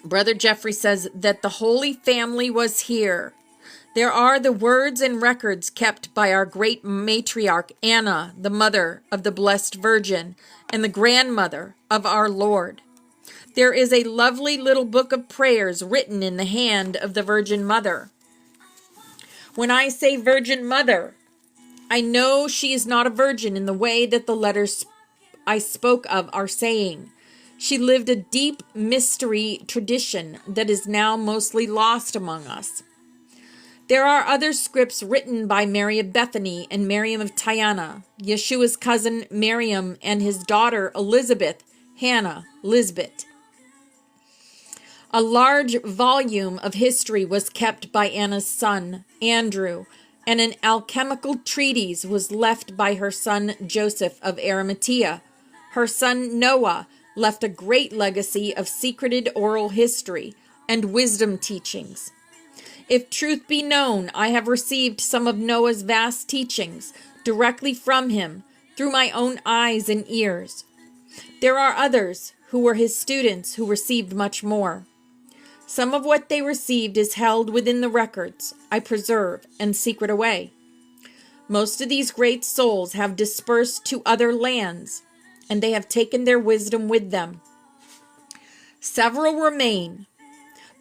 Brother Jeffrey says that the Holy Family was here. There are the words and records kept by our great matriarch Anna, the mother of the Blessed Virgin and the grandmother of our Lord. There is a lovely little book of prayers written in the hand of the Virgin Mother. When I say Virgin Mother, I know she is not a virgin in the way that the letters I spoke of are saying. She lived a deep mystery tradition that is now mostly lost among us. There are other scripts written by Mary of Bethany and Miriam of Tyana, Yeshua's cousin Miriam and his daughter Elizabeth, Hannah, Lisbeth. A large volume of history was kept by Anna's son, Andrew, and an alchemical treatise was left by her son Joseph of Arimathea. Her son Noah left a great legacy of secreted oral history and wisdom teachings. If truth be known, I have received some of Noah's vast teachings directly from him through my own eyes and ears. There are others who were his students who received much more. Some of what they received is held within the records I preserve and secret away. Most of these great souls have dispersed to other lands, and they have taken their wisdom with them. Several remain,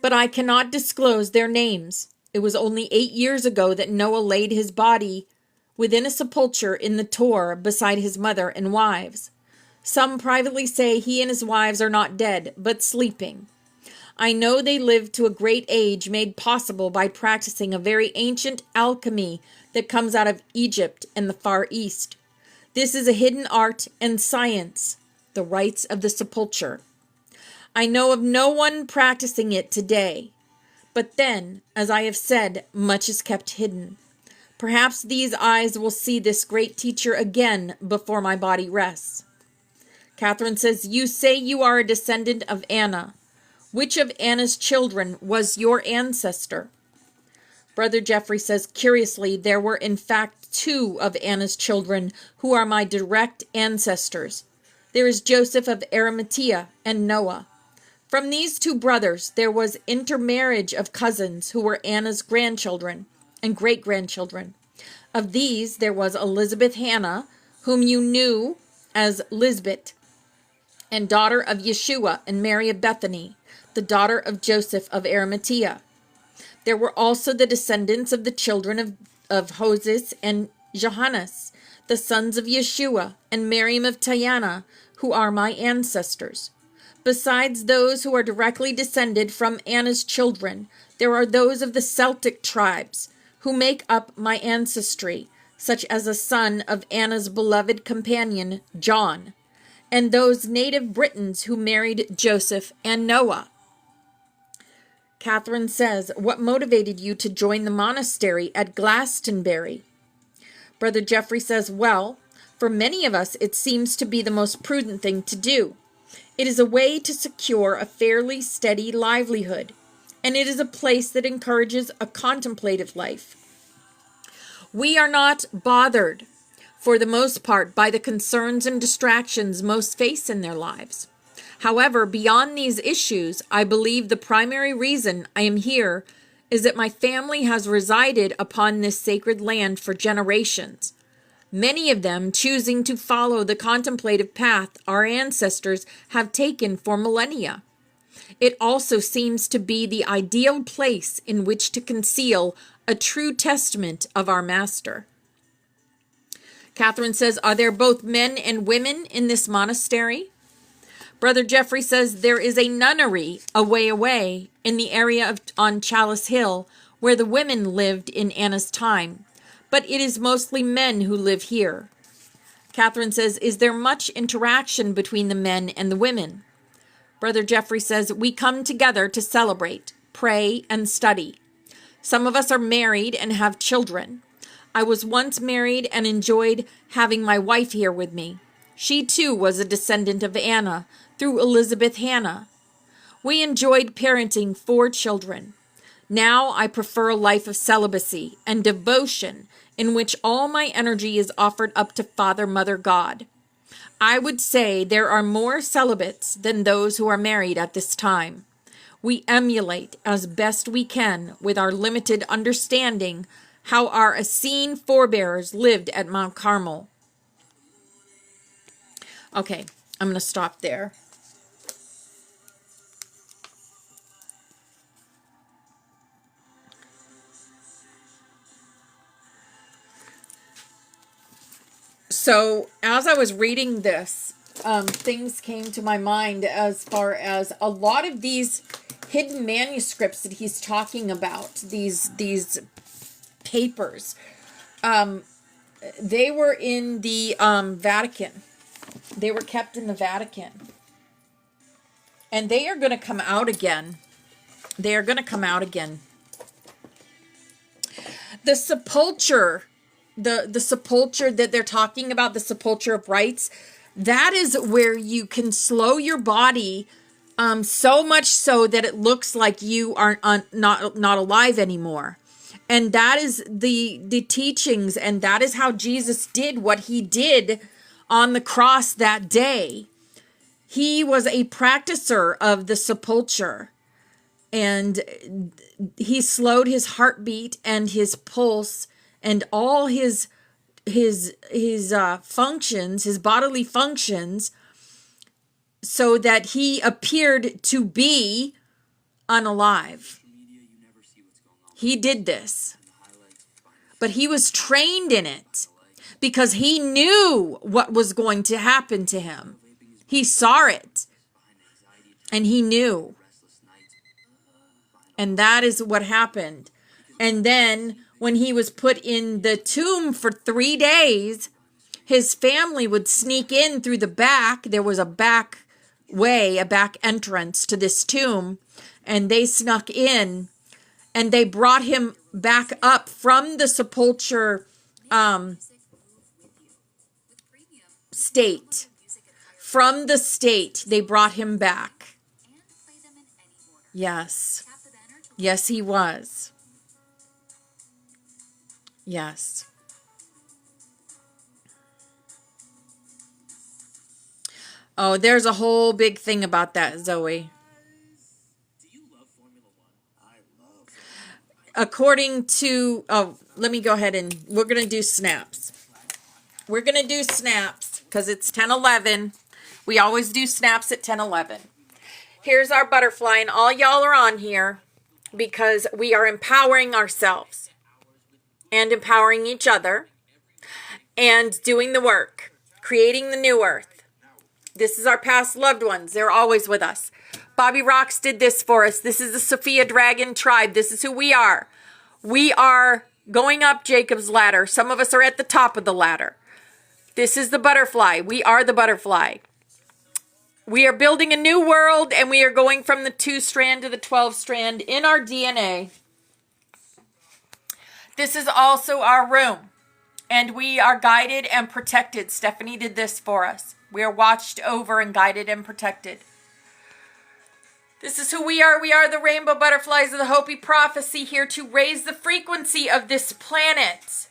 but I cannot disclose their names. It was only 8 years ago that Noah laid his body within a sepulchre in the Tor beside his mother and wives. Some privately say he and his wives are not dead, but sleeping. I know they lived to a great age made possible by practicing a very ancient alchemy that comes out of Egypt and the Far East. This is a hidden art and science, the rites of the sepulchre. I know of no one practicing it today. But then, as I have said, much is kept hidden. Perhaps these eyes will see this great teacher again before my body rests. Catherine says, you say you are a descendant of Anna. Which of Anna's children was your ancestor? Brother Jeffrey says, curiously, there were in fact 2 of Anna's children who are my direct ancestors. There is Joseph of Arimathea and Noah. From these 2 brothers, there was intermarriage of cousins who were Anna's grandchildren and great-grandchildren. Of these, there was Elizabeth Hannah, whom you knew as Lisbeth, and daughter of Yeshua and Mary of Bethany, the daughter of Joseph of Arimathea. There were also the descendants of the children of Hoses and Johannes, the sons of Yeshua and Miriam of Tyana, who are my ancestors. Besides those who are directly descended from Anna's children, there are those of the Celtic tribes who make up my ancestry, such as a son of Anna's beloved companion, John, and those native Britons who married Joseph and Noah. Catherine says, what motivated you to join the monastery at Glastonbury? Brother Jeffrey says, well, for many of us, it seems to be the most prudent thing to do. It is a way to secure a fairly steady livelihood, and it is a place that encourages a contemplative life. We are not bothered, for the most part, by the concerns and distractions most face in their lives. However, beyond these issues, I believe the primary reason I am here is that my family has resided upon this sacred land for generations, many of them choosing to follow the contemplative path our ancestors have taken for millennia. It also seems to be the ideal place in which to conceal a true testament of our Master. Catherine says, are there both men and women in this monastery? Brother Jeffrey says there is a nunnery away in the area on Chalice Hill where the women lived in Anna's time, but it is mostly men who live here. Catherine says, is there much interaction between the men and the women? Brother Jeffrey says, we come together to celebrate, pray, and study. Some of us are married and have children. I was once married and enjoyed having my wife here with me. She too was a descendant of Anna through Elizabeth Hannah. We enjoyed parenting 4 children. Now I prefer a life of celibacy and devotion in which all my energy is offered up to Father, Mother, God. I would say there are more celibates than those who are married at this time. We emulate as best we can with our limited understanding how our Essene forebears lived at Mount Carmel. Okay, I'm going to stop there. So as I was reading this, things came to my mind as far as a lot of these hidden manuscripts that he's talking about, these papers, they were in the Vatican. They were kept in the Vatican. And they are going to come out again. They are going to come out again. The sepulcher, the sepulcher that they're talking about, the sepulcher of rites, that is where you can slow your body so much so that it looks like you are not alive anymore. And that is the teachings, and that is how Jesus did what he did on the cross that day. He was a practicer of the sepulcher, and he slowed his heartbeat and his pulse and all his functions, his bodily functions, so that he appeared to be unalive. He did this, but he was trained in it because he knew what was going to happen to him. He saw it, and he knew. And that is what happened. And then when he was put in the tomb for 3 days, his family would sneak in through the back. There was a back way, a back entrance to this tomb, and they snuck in, and they brought him back up from the sepulcher state. From the state, they brought him back. Yes. Yes, he was. Yes. Oh, there's a whole big thing about that, Zoe. According to, let me go ahead and we're going to do snaps. We're going to do snaps because it's 10:11. We always do snaps at 10:11. Here's our butterfly, and all y'all are on here because we are empowering ourselves and empowering each other and doing the work, creating the new earth. This is our past loved ones. They're always with us. Bobby Rocks did this for us. This is the Sophia Dragon tribe. This is who we are. We are going up Jacob's ladder. Some of us are at the top of the ladder. This is the butterfly. We are the butterfly. We are building a new world, and we are going from the 2-strand to the 12-strand in our DNA. This is also our room, and we are guided and protected. Stephanie did this for us. We are watched over and guided and protected. This is who we are. We are the rainbow butterflies of the Hopi prophecy, here to raise the frequency of this planet.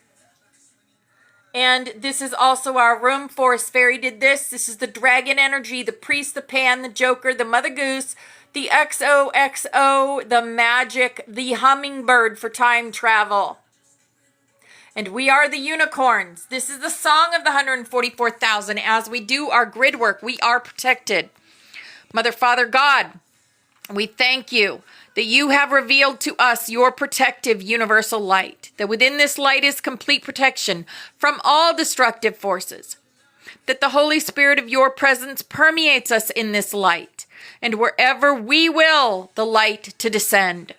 And this is also our room. Forest Fairy did this. This is the dragon energy, the priest, the pan, the joker, the mother goose, the XOXO, the magic, the hummingbird for time travel. And we are the unicorns. This is the song of the 144,000. As we do our grid work, we are protected. Mother, Father, God, we thank you that you have revealed to us your protective universal light, that within this light is complete protection from all destructive forces. that the Holy Spirit of your presence permeates us in this light, and wherever we will, the light to descend.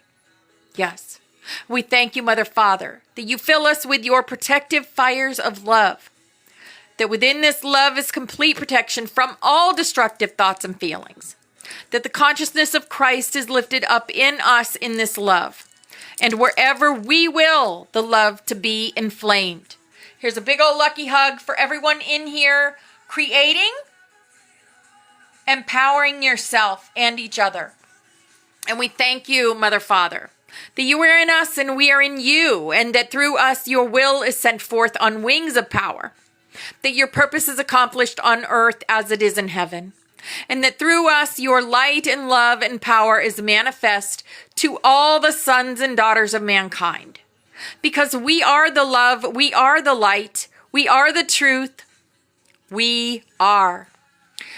Yes, we thank you, Mother Father, that you fill us with your protective fires of love, that within this love is complete protection from all destructive thoughts and feelings, that the consciousness of Christ is lifted up in us in this love, and wherever we will, the love to be inflamed. Here's a big old lucky hug for everyone in here, creating, empowering yourself and each other. And we thank you, Mother Father, that you are in us and we are in you, and that through us your will is sent forth on wings of power, that your purpose is accomplished on earth as it is in heaven, and that through us your light and love and power is manifest to all the sons and daughters of mankind. Because we are the love, we are the light, we are the truth, we are.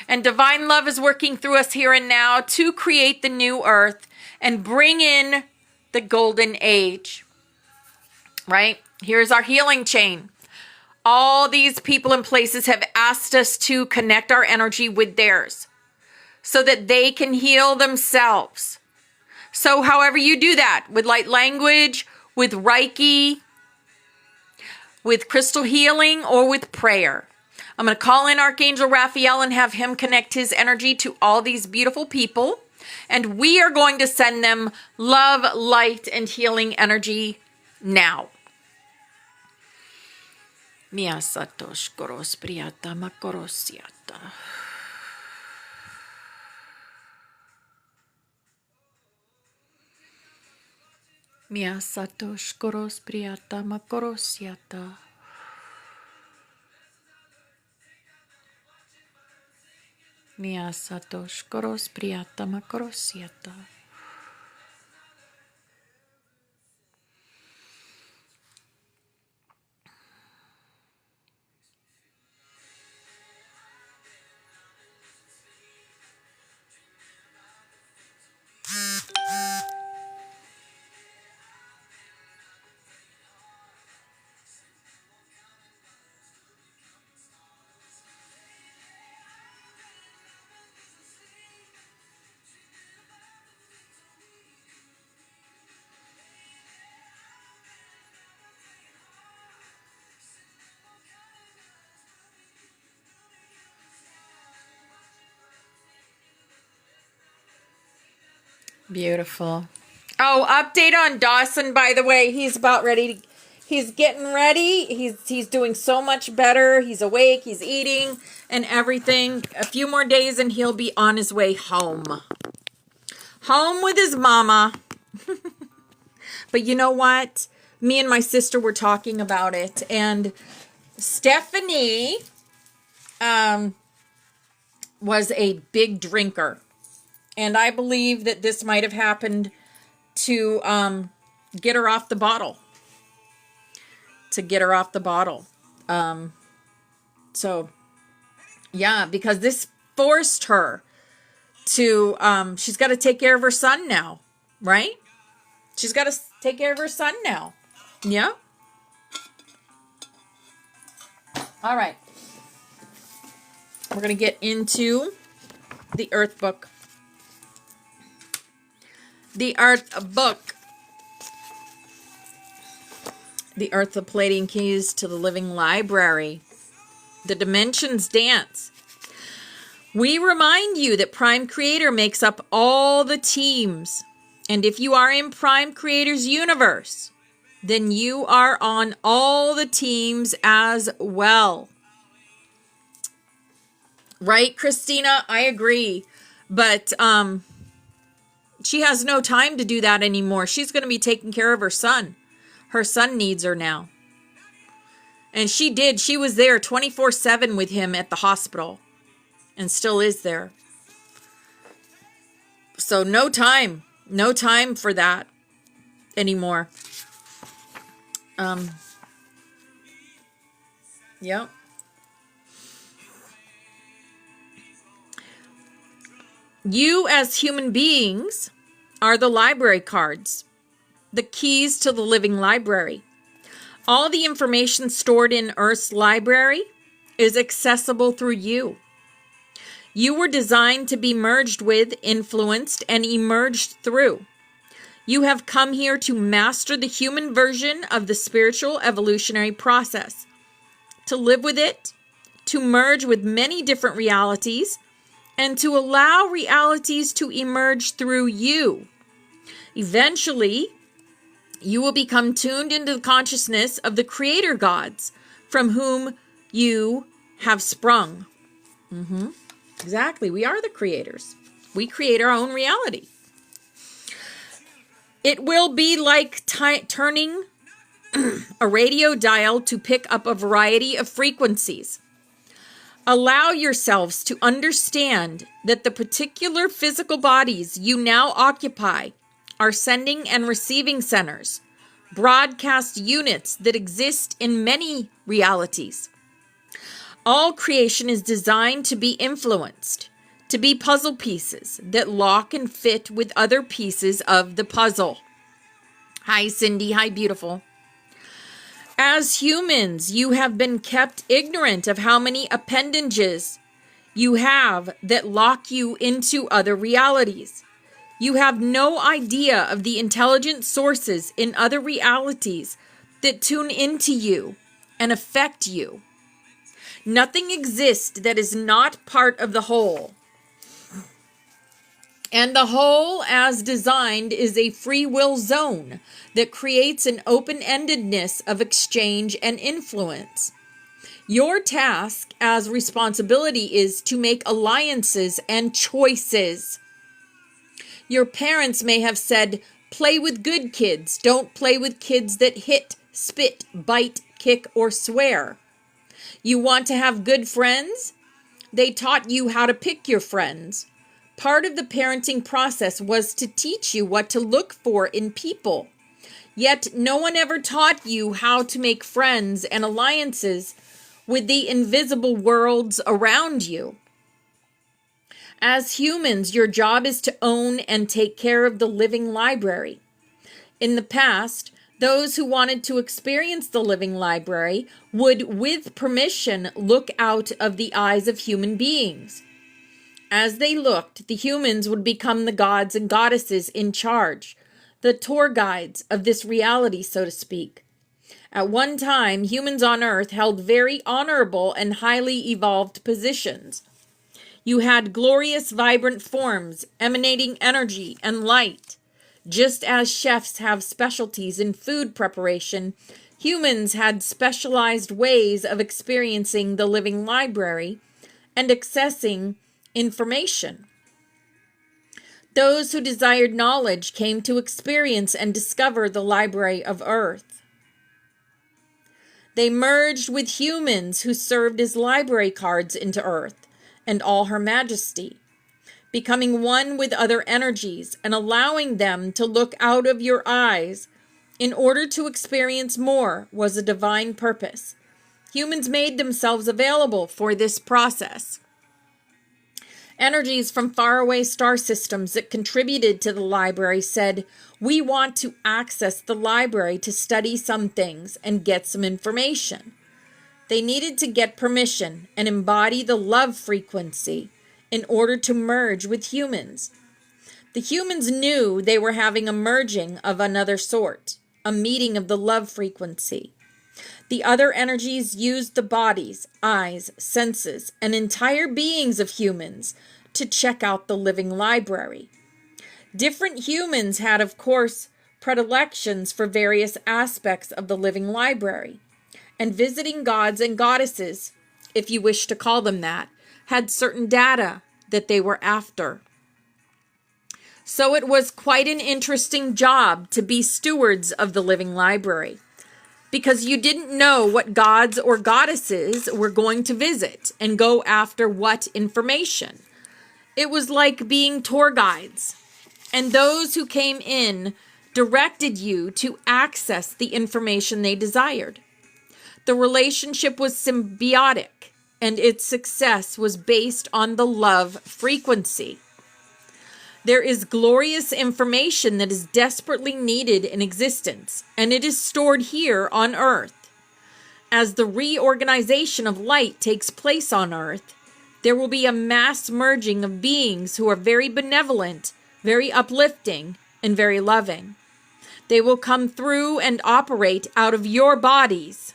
And divine love is working through us here and now to create the new earth and bring in the golden age. Right? Here's our healing chain. All these people and places have asked us to connect our energy with theirs so that they can heal themselves. So however you do that, with light language, with Reiki, with crystal healing, or with prayer. I'm going to call in Archangel Raphael and have him connect his energy to all these beautiful people. And we are going to send them love, light, and healing energy now. Mia satosh koros priyata makorosiata. Mia satosh koros priyata makorosiata. Mia satosh koros priyata makorosiata. Beautiful. Oh, update on Dawson, by the way. He's about ready to, he's getting ready. He's doing so much better. He's awake, he's eating and everything. A few more days and he'll be on his way home. Home with his mama. But you know what? Me and my sister were talking about it, and Stephanie was a big drinker. And I believe that this might have happened to get her off the bottle. So, yeah, because this forced her to, she's got to take care of her son now, right? She's got to take care of her son now. Yeah. All right. We're going to get into the Earth book. The Earth book. The Earth, the Palladian Keys to the Living Library. The Dimensions Dance. We remind you that Prime Creator makes up all the teams. And if you are in Prime Creator's universe, then you are on all the teams as well. Right, Christina? I agree. But she has no time to do that anymore. She's going to be taking care of her son. Her son needs her now. And she did. She was there 24/7 with him at the hospital. And still is there. So no time. No time for that anymore. Yep. You as human beings are the library cards, the keys to the living library. All the information stored in Earth's library is accessible through you. You were designed to be merged with, influenced, and emerged through. You have come here to master the human version of the spiritual evolutionary process, to live with it, to merge with many different realities, and to allow realities to emerge through you. Eventually, you will become tuned into the consciousness of the creator gods from whom you have sprung. Exactly. We are the creators. We create our own reality. It will be like turning a radio dial to pick up a variety of frequencies. Allow yourselves to understand that the particular physical bodies you now occupy are sending and receiving centers, broadcast units that exist in many realities. All creation is designed to be influenced, to be puzzle pieces that lock and fit with other pieces of the puzzle. Hi, Cindy. Hi, beautiful. As humans, you have been kept ignorant of how many appendages you have that lock you into other realities. You have no idea of the intelligent sources in other realities that tune into you and affect you. Nothing exists that is not part of the whole. And the whole, as designed, is a free will zone that creates an open-endedness of exchange and influence. Your task as responsibility is to make alliances and choices. Your parents may have said, play with good kids. Don't play with kids that hit, spit, bite, kick, or swear. You want to have good friends? They taught you how to pick your friends. Part of the parenting process was to teach you what to look for in people. Yet no one ever taught you how to make friends and alliances with the invisible worlds around you. As humans, your job is to own and take care of the living library. In the past, those who wanted to experience the living library would, with permission, look out of the eyes of human beings. As they looked, the humans would become the gods and goddesses in charge, the tour guides of this reality, so to speak. At one time, humans on Earth held very honorable and highly evolved positions. You had glorious, vibrant forms emanating energy and light. Just as chefs have specialties in food preparation, humans had specialized ways of experiencing the living library and accessing information. Those who desired knowledge came to experience and discover the library of Earth. They merged with humans who served as library cards into Earth and all her majesty, becoming one with other energies and allowing them to look out of your eyes in order to experience more was a divine purpose. Humans made themselves available for this process. Energies from faraway star systems that contributed to the library said, we want to access the library to study some things and get some information. They needed to get permission and embody the love frequency in order to merge with humans. The humans knew they were having a merging of another sort, a meeting of the love frequency. The other energies used the bodies, eyes, senses, and entire beings of humans to check out the living library. Different humans had, of course, predilections for various aspects of the living library, and visiting gods and goddesses, if you wish to call them that, had certain data that they were after. So it was quite an interesting job to be stewards of the living library, because you didn't know what gods or goddesses were going to visit and go after what information. It was like being tour guides, and those who came in directed you to access the information they desired. The relationship was symbiotic, and its success was based on the love frequency. There is glorious information that is desperately needed in existence, and it is stored here on Earth. As the reorganization of light takes place on Earth, there will be a mass merging of beings who are very benevolent, very uplifting, and very loving. They will come through and operate out of your bodies.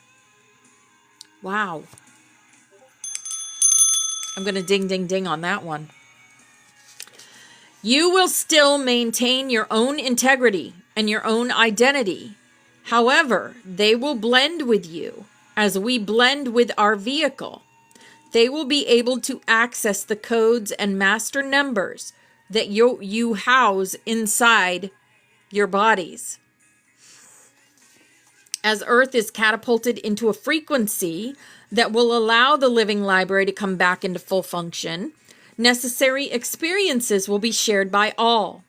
Wow. I'm going to ding, ding, ding on that one. You will still maintain your own integrity and your own identity. However, they will blend with you as we blend with our vehicle. They will be able to access the codes and master numbers that you house inside your bodies. As Earth is catapulted into a frequency that will allow the living library to come back into full function, necessary experiences will be shared by all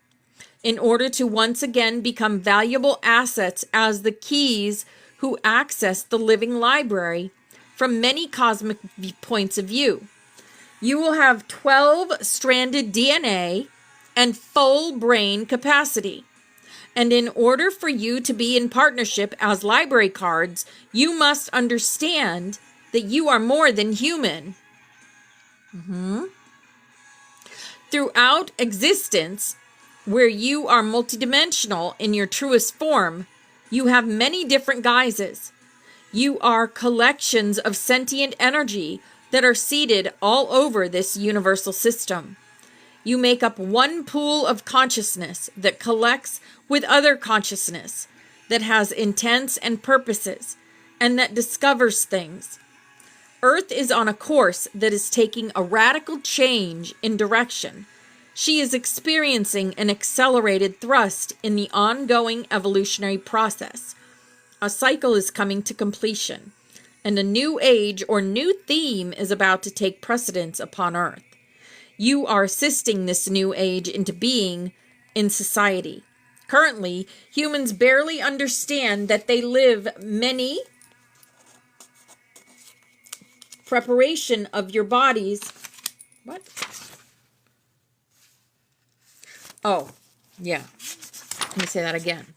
in order to once again become valuable assets as the keys who access the living library from many cosmic points of view. You will have 12-stranded DNA and full brain capacity. And in order for you to be in partnership as library cards, you must understand that you are more than human. Throughout existence, where you are multidimensional in your truest form, you have many different guises. You are collections of sentient energy that are seated all over this universal system. You make up one pool of consciousness that collects with other consciousness, that has intents and purposes, and that discovers things. Earth is on a course that is taking a radical change in direction. She is experiencing an accelerated thrust in the ongoing evolutionary process. A cycle is coming to completion, and a new age or new theme is about to take precedence upon Earth. You are assisting this new age into being in society. Currently, humans barely understand that they live many preparation of your bodies. What? Oh, yeah. Let me say that again.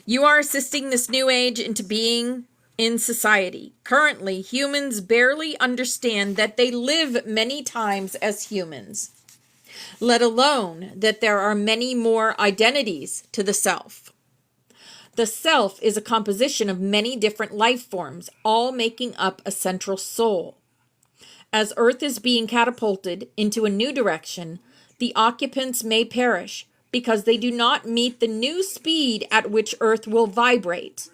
You are assisting this new age into being in society. Currently, humans barely understand that they live many times as humans, let alone that there are many more identities to the self. The self is a composition of many different life forms, all making up a central soul. As Earth is being catapulted into a new direction, the occupants may perish because they do not meet the new speed at which Earth will vibrate,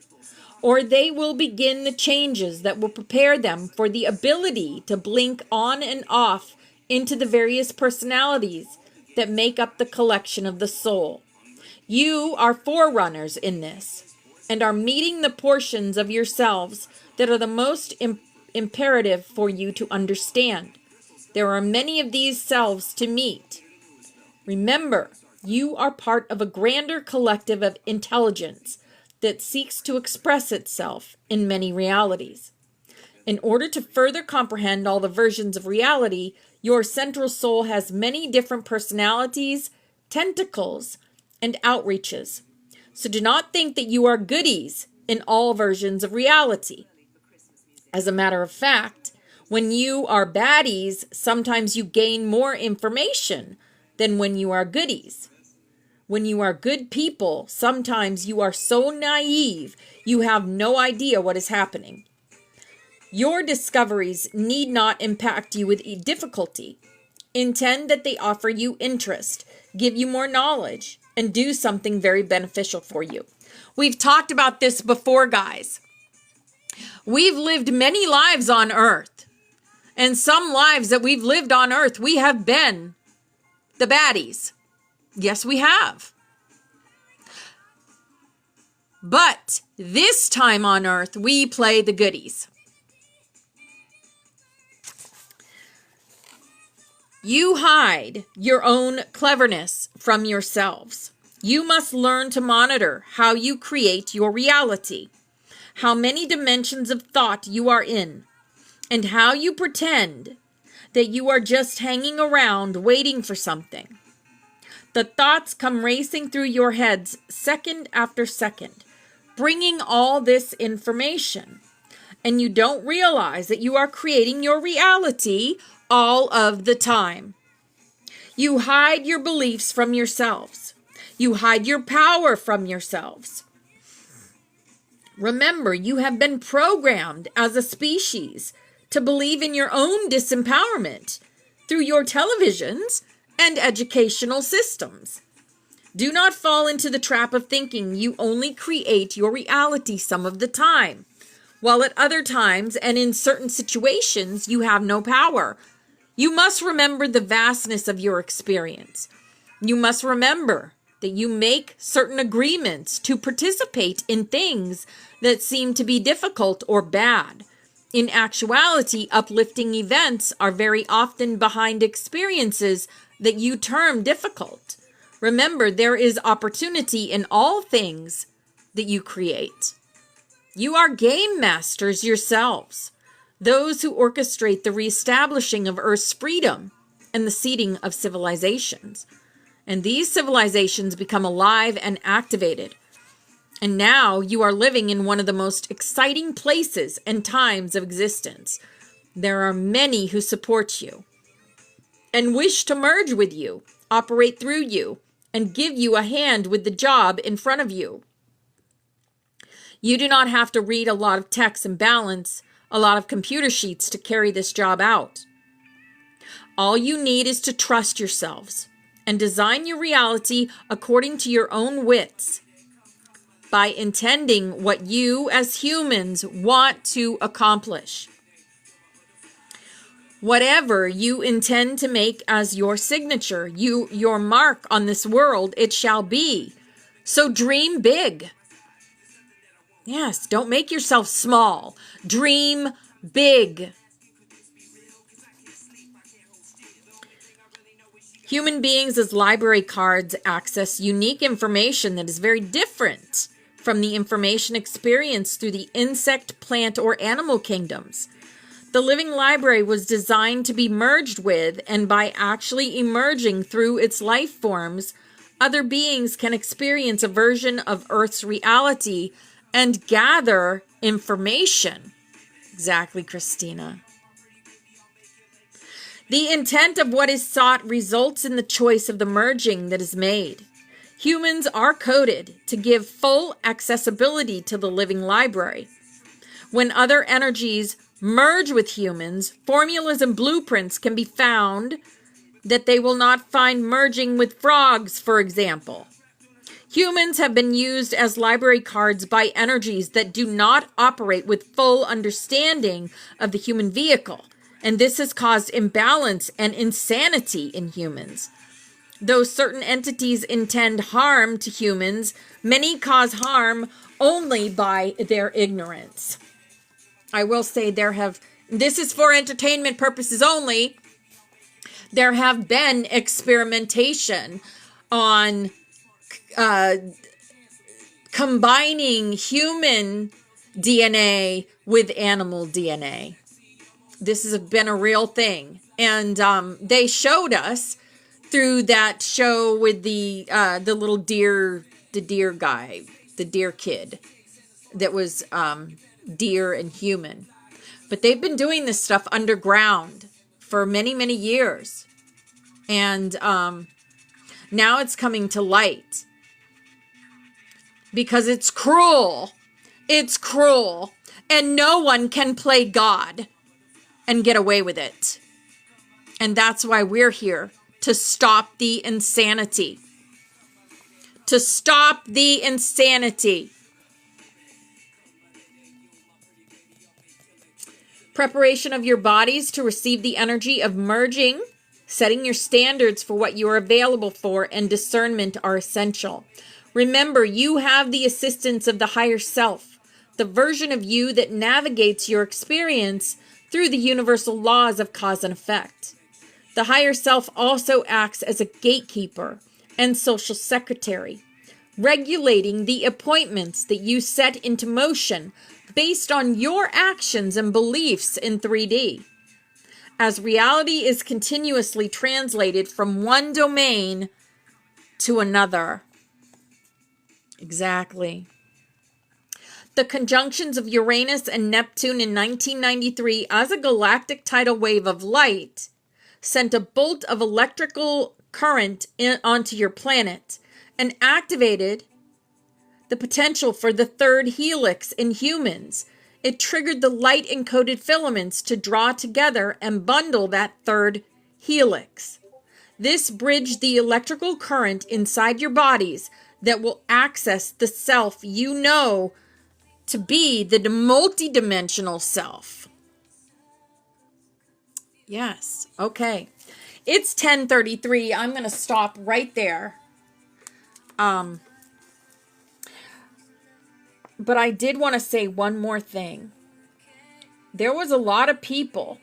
or they will begin the changes that will prepare them for the ability to blink on and off into the various personalities that make up the collection of the soul. You are forerunners in this, and are meeting the portions of yourselves that are the most imperative for you to understand. There are many of these selves to meet. Remember, you are part of a grander collective of intelligence that seeks to express itself in many realities. In order to further comprehend all the versions of reality, your central soul has many different personalities, tentacles, and outreaches. So do not think that you are goodies in all versions of reality. As a matter of fact, when you are baddies, sometimes you gain more information than when you are goodies. When you are good people, sometimes you are so naive, you have no idea what is happening. Your discoveries need not impact you with difficulty. Intend that they offer you interest, give you more knowledge, and do something very beneficial for you. We've talked about this before, guys. We've lived many lives on Earth. And some lives that we've lived on Earth, we have been the baddies. Yes, we have. But this time on Earth, we play the goodies. You hide your own cleverness from yourselves. You must learn to monitor how you create your reality, how many dimensions of thought you are in, and how you pretend that you are just hanging around waiting for something. The thoughts come racing through your heads second after second, bringing all this information. and you don't realize that you are creating your reality all of the time. You hide your beliefs from yourselves. You hide your power from yourselves. Remember, you have been programmed as a species to believe in your own disempowerment through your televisions and educational systems. Do not fall into the trap of thinking you only create your reality some of the time, while at other times and in certain situations you have no power. You must remember the vastness of your experience. You must remember that you make certain agreements to participate in things that seem to be difficult or bad. In actuality, uplifting events are very often behind experiences that you term difficult. Remember, there is opportunity in all things that you create. You are game masters yourselves, those who orchestrate the reestablishing of Earth's freedom and the seeding of civilizations. And these civilizations become alive and activated. And now you are living in one of the most exciting places and times of existence. There are many who support you and wish to merge with you, operate through you, and give you a hand with the job in front of you. You do not have to read a lot of text and balance a lot of computer sheets to carry this job out. All you need is to trust yourselves and design your reality according to your own wits by intending what you as humans want to accomplish. Whatever you intend to make as your signature, your mark on this world, it shall be. So dream big. Yes, don't make yourself small. Dream big. Human beings as library cards access unique information that is very different from the information experienced through the insect, plant, or animal kingdoms. The living library was designed to be merged with, and by actually emerging through its life forms, other beings can experience a version of Earth's reality and gather information. Exactly, Christina. The intent of what is sought results in the choice of the merging that is made. Humans are coded to give full accessibility to the living library. When other energies merge with humans, formulas and blueprints can be found that they will not find merging with frogs, for example. Humans have been used as library cards by energies that do not operate with full understanding of the human vehicle, and this has caused imbalance and insanity in humans. Though certain entities intend harm to humans, many cause harm only by their ignorance. I will say this is for entertainment purposes only. There have been experimentation on combining human DNA with animal DNA. This has been a real thing. And they showed us through that show with the little deer, the deer guy, the deer kid that was deer and human. But they've been doing this stuff underground for many, many years. And now it's coming to light. Because it's cruel. It's cruel. And no one can play God and get away with it. And that's why we're here, to stop the insanity. To stop the insanity. Preparation of your bodies to receive the energy of merging, setting your standards for what you are available for, and discernment are essential. Remember, you have the assistance of the higher self, the version of you that navigates your experience through the universal laws of cause and effect. The higher self also acts as a gatekeeper and social secretary, regulating the appointments that you set into motion based on your actions and beliefs in 3D. As reality is continuously translated from one domain to another. Exactly. the conjunctions of Uranus and Neptune in 1993 as a galactic tidal wave of light sent a bolt of electrical current onto your planet and activated the potential for the third helix in humans. It triggered the light-encoded filaments to draw together and bundle that third helix. This bridged the electrical current inside your bodies that will access the self you know to be the multidimensional self. Yes, okay. It's 10:33. I'm going to stop right there. But I did want to say one more thing. There was a lot of people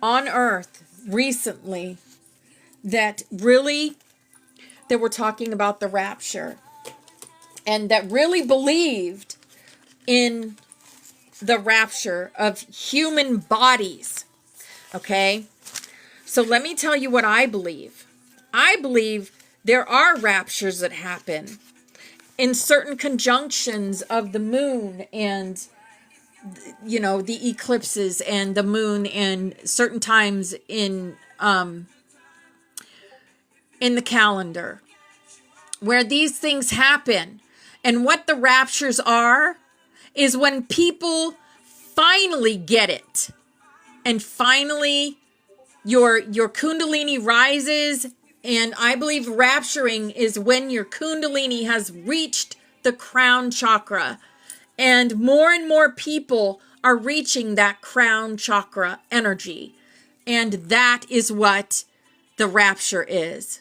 on Earth recently that were talking about the rapture and that really believed in the rapture of human bodies. Okay? So let me tell you what I believe. I believe there are raptures that happen in certain conjunctions of the moon and, you know, the eclipses and the moon and certain times in the calendar where these things happen. And what the raptures are is when people finally get it. And finally your kundalini rises. And I believe rapturing is when your kundalini has reached the crown chakra. And more people are reaching that crown chakra energy. And that is what the rapture is.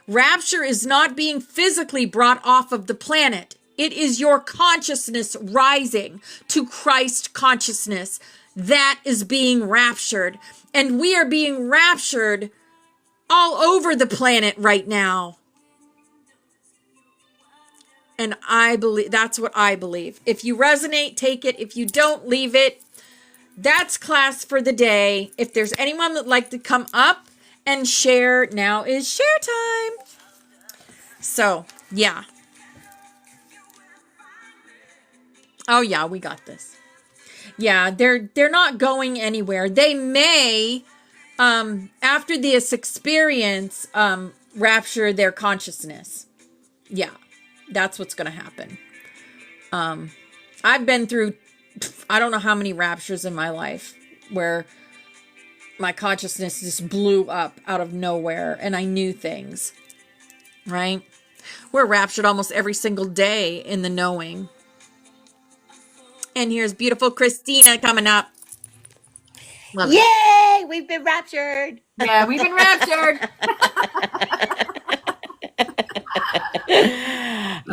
Rapture is not being physically brought off of the planet. It is your consciousness rising to Christ consciousness. That is being raptured. And we are being raptured all over the planet right now. And I believe, that's what I believe. If you resonate, take it. If you don't, leave it. That's class for the day. If there's anyone that'd like to come up and share, now is share time. So, yeah. Oh, yeah, we got this. Yeah, they're not going anywhere. They may, after this experience, rapture their consciousness. Yeah, that's what's going to happen. I've been through, I don't know how many raptures in my life where my consciousness just blew up out of nowhere and I knew things, right? We're raptured almost every single day in the knowing. And here's beautiful Christina coming up. Love it. Yay! We've been raptured. Yeah, we've been raptured.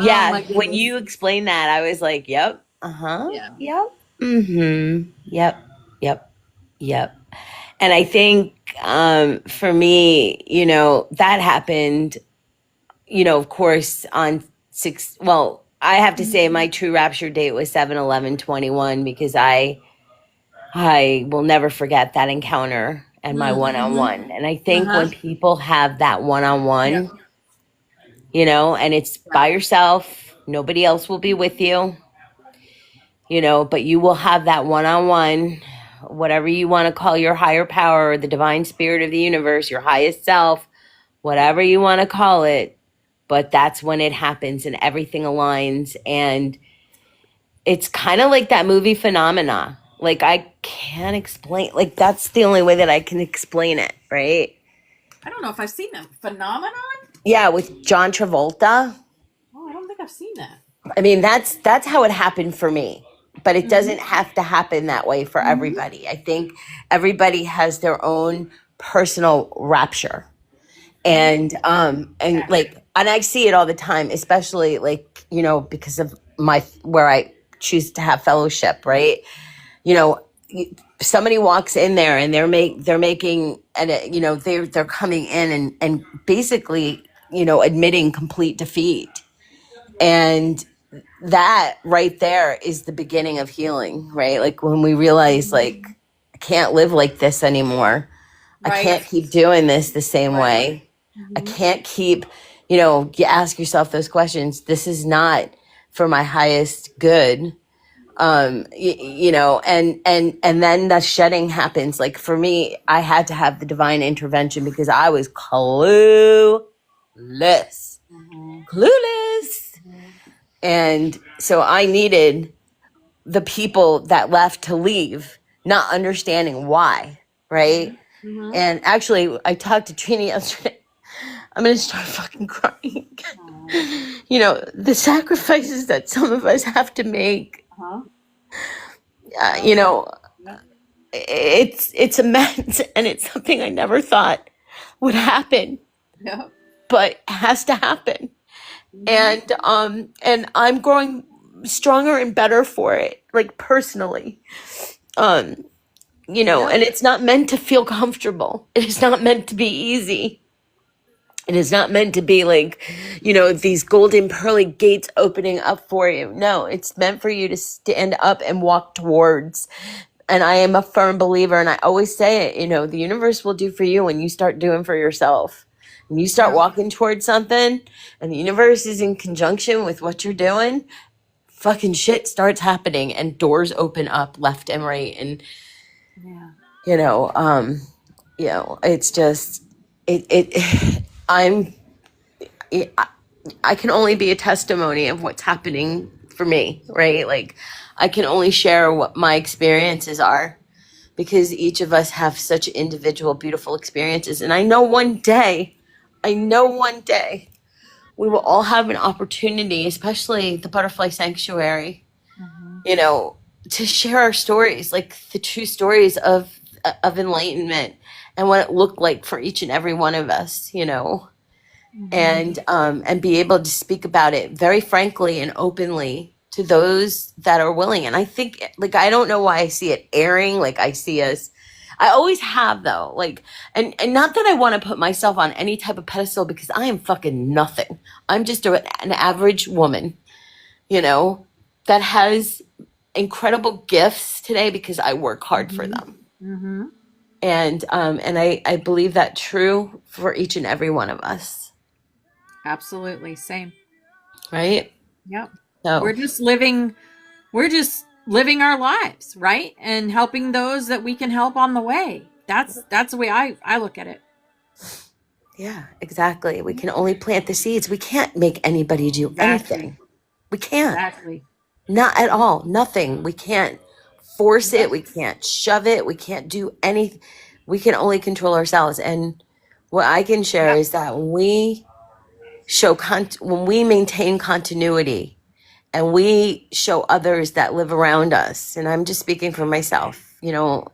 Yeah, when you explained that, I was like, yep, Yeah. yep, yep. And I think for me, you know, that happened, you know, of course, on I have to say my true rapture date was 7/11/21 because I will never forget that encounter and my one-on-one. And I think when people have that one-on-one, you know, and it's by yourself, nobody else will be with you, you know, but you will have that one-on-one, whatever you want to call your higher power, the divine spirit of the universe, your highest self, whatever you want to call it. But that's when it happens and everything aligns. And it's kind of like that movie Phenomena. Like, I can't explain. Like, that's the only way that I can explain it, right? I don't know if I've seen that. Phenomenon? Yeah, with John Travolta. Oh, I don't think I've seen that. I mean, that's how it happened for me. But it doesn't have to happen that way for everybody. I think everybody has their own personal rapture. And I see it all the time, especially like, you know, because of where I choose to have fellowship, right? You know, somebody walks in there and they're making, and you know, they're coming in and basically, you know, admitting complete defeat. And that right there is the beginning of healing, right? Like when we realize, like, I can't live like this anymore. Right. I can't keep doing this the same way. I can't keep, you know, you ask yourself those questions. This is not for my highest good. You know, and then the shedding happens. Like for me, I had to have the divine intervention because I was clueless. Clueless. And so I needed the people that left to leave, not understanding why, right? And actually, I talked to Trini yesterday. I'm going to start fucking crying. You know, the sacrifices that some of us have to make, you know, it's immense, and it's something I never thought would happen, but has to happen. And I'm growing stronger and better for it, like personally. You know, and it's not meant to feel comfortable. It is not meant to be easy. It is not meant to be like, you know, these golden pearly gates opening up for you. No, it's meant for you to stand up and walk towards. And I am a firm believer, and I always say it, you know, the universe will do for you when you start doing for yourself. When you start walking towards something and the universe is in conjunction with what you're doing, fucking shit starts happening and doors open up left and right. And you know, it's just I'm I can only be a testimony of what's happening for me, right? Like I can only share what my experiences are because each of us have such individual beautiful experiences. And I know one day we will all have an opportunity, especially the Butterfly Sanctuary, you know, to share our stories, like the true stories of enlightenment and what it looked like for each and every one of us, you know, and be able to speak about it very frankly and openly to those that are willing. And I think, like, I don't know why I see it airing, like I see us. I always have though, like, and not that I want to put myself on any type of pedestal because I am fucking nothing. I'm just an average woman, you know, that has incredible gifts today because I work hard for them. And I believe that true for each and every one of us. Absolutely. Same. Right? Yep. So We're just living our lives, right? And helping those that we can help on the way. That's the way I look at it. yeah, exactly. We can only plant the seeds. We can't make anybody do anything. We can't. Exactly. Not at all. Nothing. We can't force it. We can't shove it. We can't do anything. We can only control ourselves. And what I can share is that when we when we maintain continuity and we show others that live around us, and I'm just speaking for myself, you know,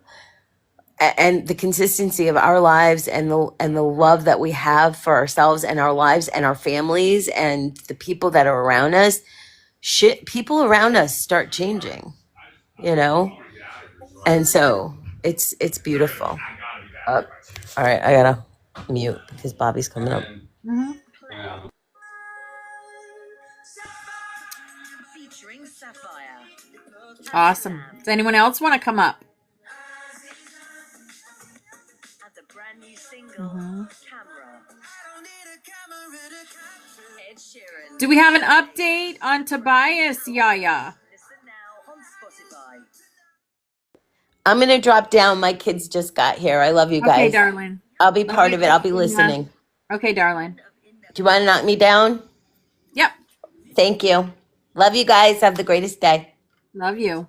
and the consistency of our lives and the love that we have for ourselves and our lives and our families and the people that are around us, people around us start changing, you know. And so it's beautiful. All right, I gotta mute because Bobby's coming up. Featuring Sapphire. Awesome. Does anyone else want to come up? And the brand new single, Camera. Ed Sheeran. Do we have an update on Tobias, Yaya? Listen now on Spotify. I'm gonna drop down. My kids just got here. I love you guys. Okay, darling. I'll be part of it. I'll be listening. Okay, darling. Do you want to knock me down? Yep. Thank you. Love you guys. Have the greatest day. Love you.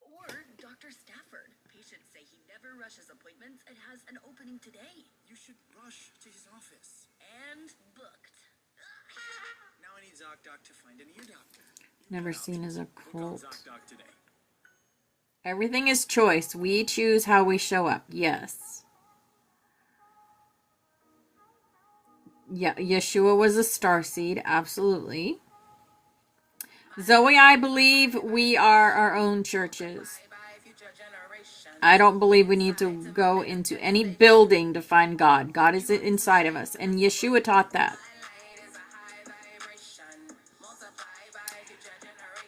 Or Dr. Stafford. Patients say he never rushes appointments and has an opening today. You should rush to his office. And booked. Now I need ZocDoc to find an ear doctor. Never seen as a Book on cult. ZocDoc today. Everything is choice. We choose how we show up. Yes. Yeah, Yeshua was a starseed. Absolutely. Zoe, I believe we are our own churches. I don't believe we need to go into any building to find God. God is inside of us. And Yeshua taught that.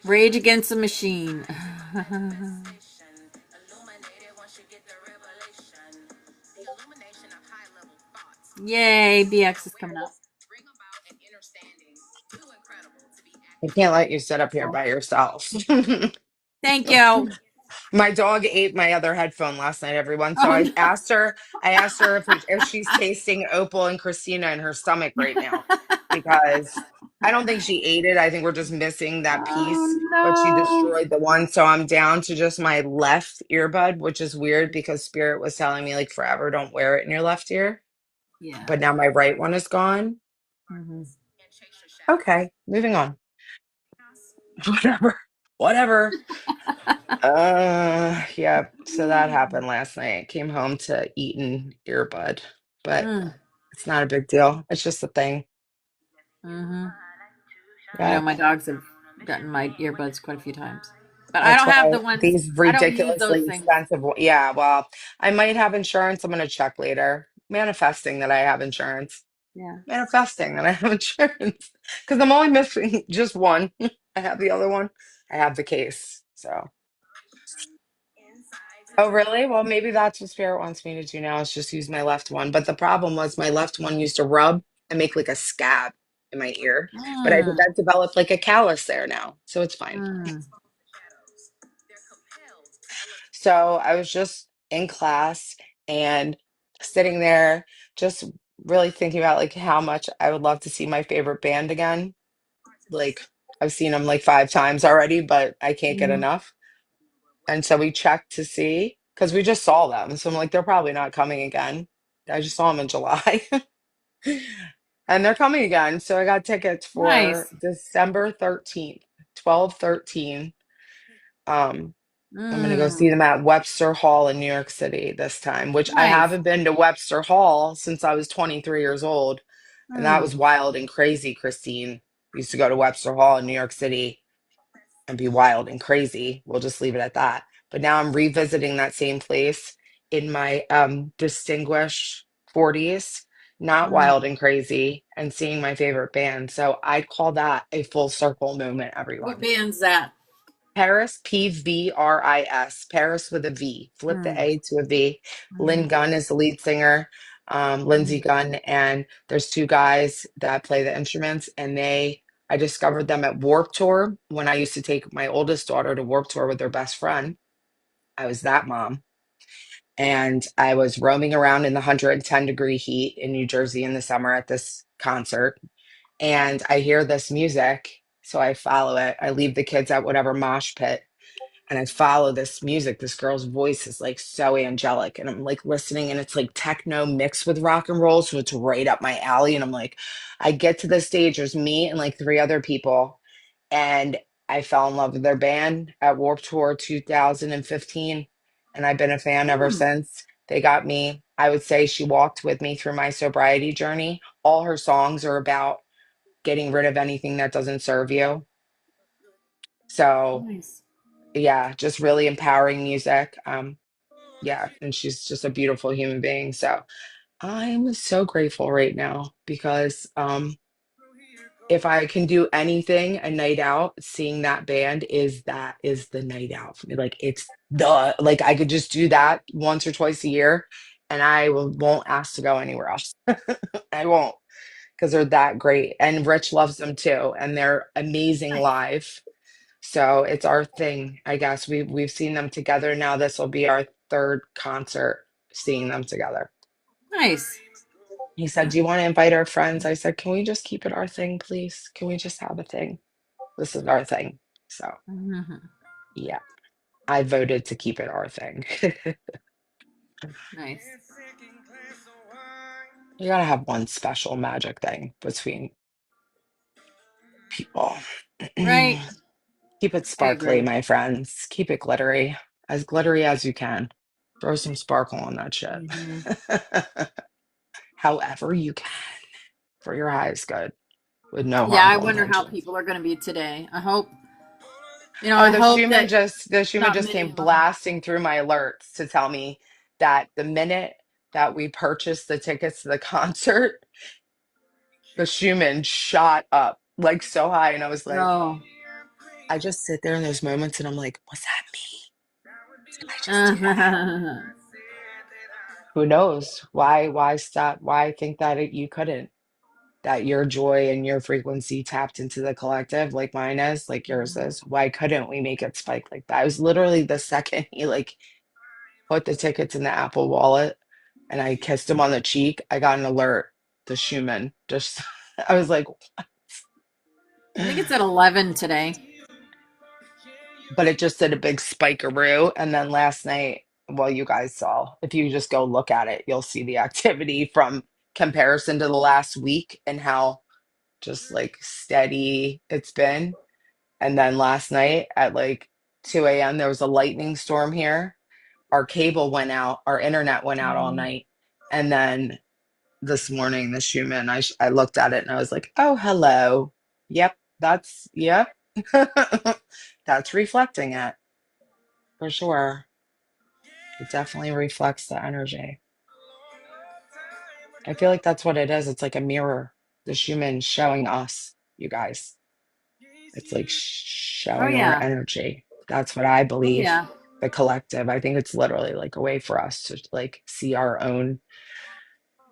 Rage Against the Machine. Yay, BX is coming up. I can't let you sit up here by yourself. Thank you. My dog ate my other headphone last night, everyone. So Oh no. I asked her if she's tasting Opal and Christina in her stomach right now, because I don't think she ate it. I think we're just missing that Oh piece, but she no. destroyed the one. So I'm down to just my left earbud, which is weird because Spirit was telling me like forever, don't wear it in your left ear. Yeah. But now my right one is gone. Hmm. Okay, moving on. Whatever. Whatever. Yeah, so that happened last night. Came home to eat an earbud, but Mm. it's not a big deal. It's just a thing. Hmm. I know Yeah, my dogs have gotten my earbuds quite a few times, but I that's don't have why the ones. these I don't use those ridiculously things. expensive. Yeah, well, I might have insurance. I'm gonna check later. Manifesting that I have insurance. Yeah. Manifesting that I have insurance because I'm only missing just one. I have the other one. I have the case. So. Oh, really? Well, maybe that's what Spirit wants me to do now is just use my left one. But the problem was my left one used to rub and make like a scab in my ear. But I think Mm. I've developed like a callus there now. So it's fine. Mm. So I was just in class and sitting there, just really thinking about like how much I would love to see my favorite band again. Like I've seen them like 5 times already, but I can't get Mm. enough. And so we checked to see because we just saw them. So I'm like, they're probably not coming again. I just saw them in July and they're coming again. So I got tickets for Nice. December 13th, 12/13. Um, I'm going to go see Mm. them at Webster Hall in New York City this time, which I Nice. haven't been to Webster Hall since I was 23 years old. And that Mm. was wild and crazy, Christine. Used to go to Webster Hall in New York City and be wild and crazy. We'll just leave it at that. But now I'm revisiting that same place in my distinguished 40s, not Mm. wild and crazy, and seeing my favorite band. So I'd call that a full circle moment, What everyone. band's that? Paris, Pvris, Paris with a V. Flip the Mm. A to a V. Lynn Mm. Gunn is the lead singer, Lindsey Mm. Gunn, and there's two guys that play the instruments, and I discovered them at Warp Tour when I used to take my oldest daughter to Warp Tour with her best friend. I was that mom. And I was roaming around in the 110-degree heat in New Jersey in the summer at this concert. And I hear this music. So I follow it. I leave the kids at whatever mosh pit and I follow this music. This girl's voice is like so angelic, and I'm like listening, and it's like techno mixed with rock and roll, so it's right up my alley. And I'm like, I get to the stage. There's me and like three other people, and I fell in love with their band at Warped Tour 2015, and I've been a fan ever Mm. since. They got me. I would say she walked with me through my sobriety journey. All her songs are about getting rid of anything that doesn't serve you. So Nice. yeah, just really empowering music. Yeah, and she's just a beautiful human being. So I'm so grateful right now because if I can do anything a night out, seeing that is the night out for me. Like it's the like I could just do that once or twice a year and won't ask to go anywhere else. I won't because they're that great. And Rich loves them too, and they're amazing Nice. live. So it's our thing, I guess. We've seen them together now. This will be our third concert seeing them together. Nice. He said, "Do you want to invite our friends?" I said, "Can we just keep it our thing, please? Can we just have a thing? This is our thing." So Mhm. yeah, I voted to keep it our thing. Nice. You gotta have one special magic thing between people. Right. Keep it I sparkly, agree. my friends. Keep it glittery as you can. Throw some sparkle on that shit. Hmm. However you can for your highest good with no Yeah, I harmful wonder how intentions. people are going to be today. Oh, I hope that The Schumann not just many came of them. blasting through my alerts to tell me that the minute that we purchased the tickets to the concert, the Schumann shot up like so high. And I was like, Oh. I just sit there in those moments and I'm like, was that me? Did I just do that? Who knows? Why stop? Why think that you couldn't? that your joy and your frequency tapped into the collective like mine is, like yours is. Why couldn't we make it spike like that? It was literally the second he like put the tickets in the Apple wallet and I kissed him on the cheek, I got an alert. The Schumann just, I was like, I think it's at 11 today. but it just did a big spikeroo. And then last night, well, you guys saw, if you just go look at it, you'll see the activity from comparison to the last week and how just like steady it's been. And then last night at like 2 a.m., there was a lightning storm here. Our cable went out, our internet went out all Mm. night. And then this morning, the Schumann, I looked at it and I was like, oh, hello. Yep, yep. That's reflecting it for sure. It definitely reflects the energy. I feel like that's what it is. It's like a mirror. The Schumann showing us, you guys. It's like Oh, showing our yeah. energy. That's what I Oh, believe. yeah. The collective. I think it's literally like a way for us to like see our own.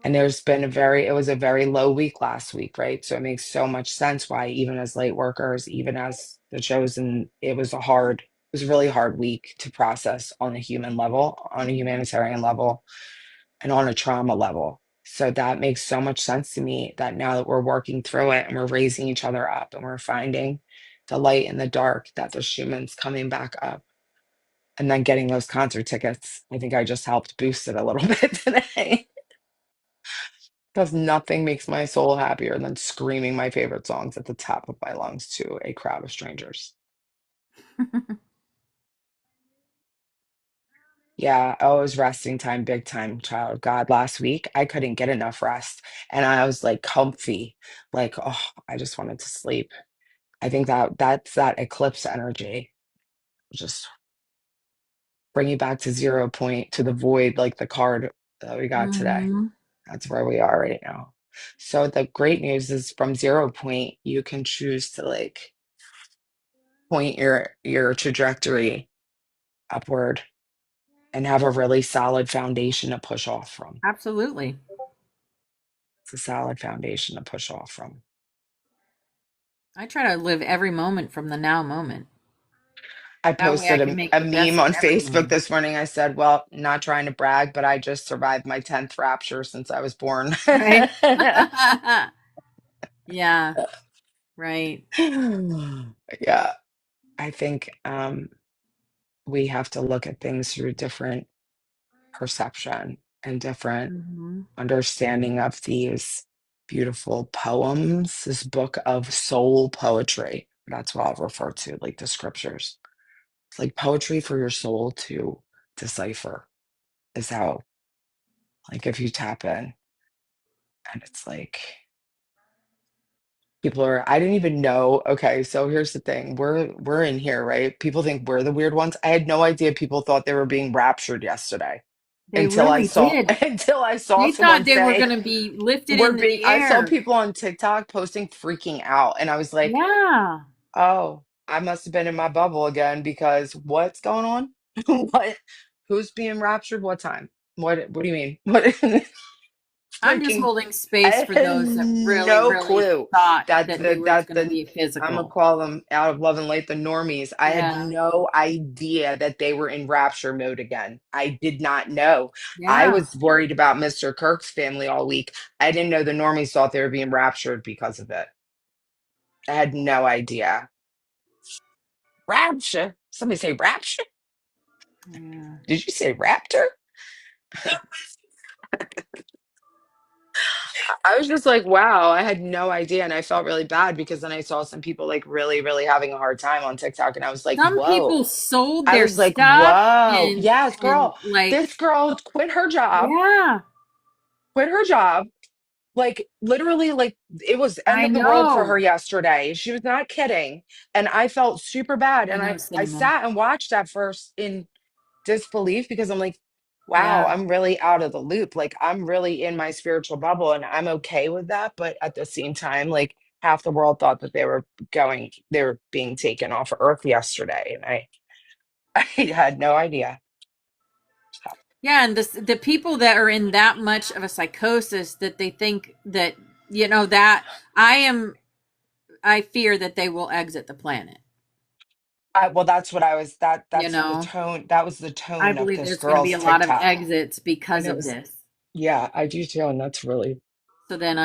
And it was a very low week last week, right? So it makes so much sense why, even as light workers, even as the chosen, it was a really hard week to process on a human level, on a humanitarian level, and on a trauma level. So that makes so much sense to me that now that we're working through it and we're raising each other up and we're finding the light in the dark, that the Schumann's coming back up. And then getting those concert tickets, I think I just helped boost it a little bit today. Because nothing makes my soul happier than screaming my favorite songs at the top of my lungs to a crowd of strangers. Yeah, oh, it was resting time, big time, child of God. Last week, I couldn't get enough rest. And I was like comfy, like, oh, I just wanted to sleep. I think that's that eclipse energy. Just bring you back to 0 point, to the void, like the card that we got today. Mm-hmm. That's where we are right now. So the great news is from 0 point, you can choose to like point your trajectory upward and have a really solid foundation to push off from. Absolutely. It's a solid foundation to push off from. I try to live every moment from the now moment. I That way I posted can make a the best meme of on every Facebook moment. this morning. I said, well, not trying to brag, but I just survived my 10th rapture since I was born. Right? Yeah, right. Yeah, I think we have to look at things through different perception and different Mm-hmm. understanding of these beautiful poems, this book of soul poetry. That's what I'll refer to, like the scriptures. It's like poetry for your soul to decipher, is how, like, if you tap in and it's like, I didn't even know. Okay, so here's the thing. We're in here, right? People think we're the weird ones. I had no idea people thought they were being raptured yesterday They really did. until I saw They thought someone they were say going to be lifted into the I saw air. people on TikTok posting freaking out and I was like, Yeah. "Oh, I must have been in my bubble again because what's going on? What? Who's being raptured? What time? What do you mean? What I'm just freaking holding I space for had those that really, no really clue thought that that it was going to be I'm gonna physical. call them out of love and light the normies. I had Yeah. no idea that they were in rapture mode again. I did not know. I Yeah. was worried about Mr. Kirk's family all week. I didn't know the normies thought they were being raptured because of it. I had no idea. Rapture? Somebody say rapture? Yeah. Did you say raptor? I was just like, wow, I had no idea. And I felt really bad because then I saw some people like really, really having a hard time on TikTok. And I was like, Some whoa. people sold I their was like, stuff whoa. and Yes, and girl. like, This girl quit her job, yeah, quit her job. Like literally, like it was end I of the world for know. her yesterday. She was not kidding. And I felt super bad. I And know I cinnamon. sat and watched at first in disbelief because I'm like, wow, Yeah. I'm really out of the loop. Like I'm really in my spiritual bubble and I'm okay with that. But at the same time, like half the world thought that they were being taken off of Earth yesterday. And I had no idea. Yeah, and the people that are in that much of a psychosis that they think that You know that I am. I fear that they will exit the planet. Well, that's what I was. You That's the know, tone. That was the I tone of believe this there's going to be girl's a lot of TikTok, exits and because it of was, this. yeah, I do too, and that's really So then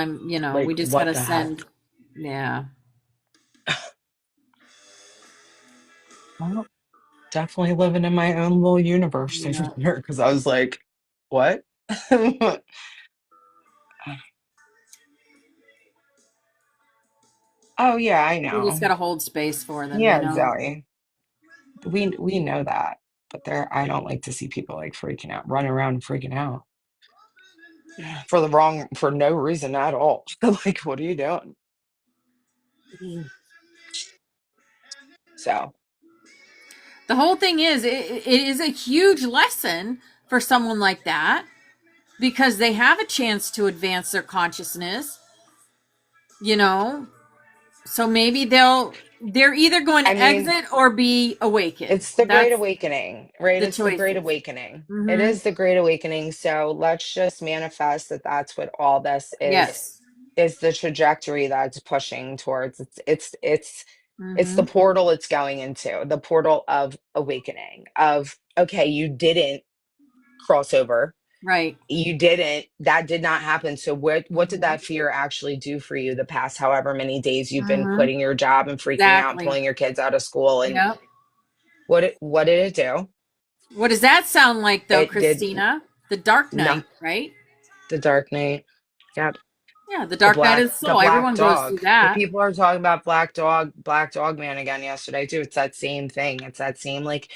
we like, just got what to the heck? send. Yeah. Well, definitely living in my own little universe over Yeah. here because I was like, what? Oh yeah, I We just know. got to hold space for them. Yeah, exactly. We know that, but there, I don't like to see people like freaking out, running around and freaking out for no reason at all. Like, what are you doing? Mhm. So, The whole thing is, it is a huge lesson for someone like that because they have a chance to advance their consciousness, you know. So maybe they're either going I to mean, exit or be awakened. it's the Great That's Awakening, right? the It's the Great choices. Awakening. It Mm-hmm. is the Great Awakening. So let's just manifest that that's what all this Yes. is the trajectory that's pushing towards. It's the Mm-hmm. portal it's going into, the portal of awakening, of okay, you didn't cross over. Right. You didn't, that did not happen. So what did Mm-hmm. that fear actually do for you the past however many days you've been Mm-hmm. quitting your job and freaking out and Exactly. pulling your kids out of school? And Yep. what did it do? What does that sound like, though, It did Christina? The Dark not Knight, right? the Dark Knight. Yep. Yeah, the Dark Knight of the The Soul. black Everyone goes through dog. If that. people are talking about black dog man again yesterday too, it's that same thing. It's that same, like,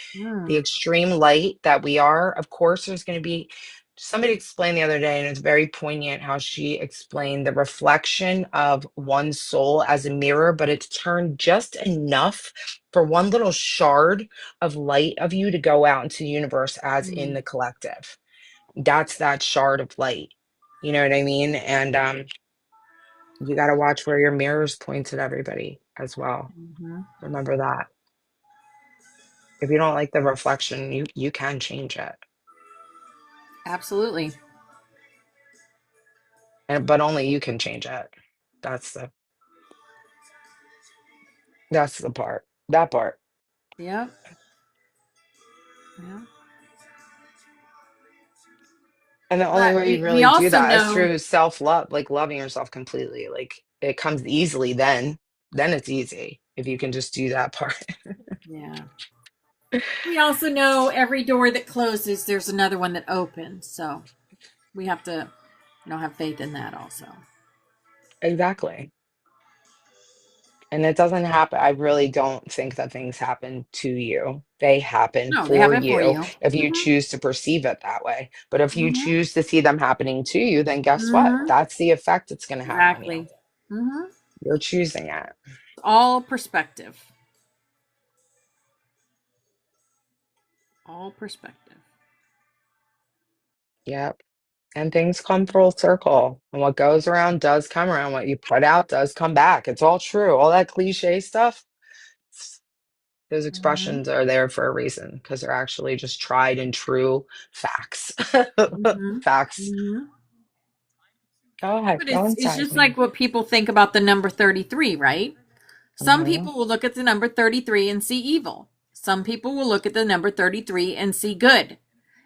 the Mm. extreme light that we are. Of course, there's going to be, somebody explained the other day, and it's very poignant how she explained the reflection of one soul as a mirror, but it's turned just enough for one little shard of light of you to go out into the universe as in Mm. the collective. That's that shard of light. You know what I mean? And you got to watch where your mirrors point at everybody as well. Mm-hmm. Remember that. If you don't like the reflection, you can change it. Absolutely. And but only you can change it. That's the that's the part. That part. Yep. Yeah. And the only But way you we really do also that is know, through self-love, like loving yourself completely. Like it comes easily then. Then it's easy if you can just do that part. yeah. We also know every door that closes, there's another one that opens. So we have to, have faith in that also. Exactly. And it doesn't happen. I really don't think that things happen to you. They happen No, they for have it for you you. if you Mm-hmm. choose to perceive it that way. But if you Mm-hmm. choose to see them happening to you, then guess what? Mm-hmm. That's the effect it's going to have on you. Exactly. Mm-hmm. You're choosing it. All perspective. All perspective. Yep. And things come full circle. And what goes around does come around. What you put out does come back. It's all true. All that cliche stuff, those Mm-hmm. expressions are there for a reason because they're actually just tried and true facts. Mm-hmm. Facts. Mm-hmm. Go ahead. But Go it's inside, just like man. what people think about the number 33, right? Some Hmm. people will look at the number 33 and see evil. Some people will look at the number 33 and see good.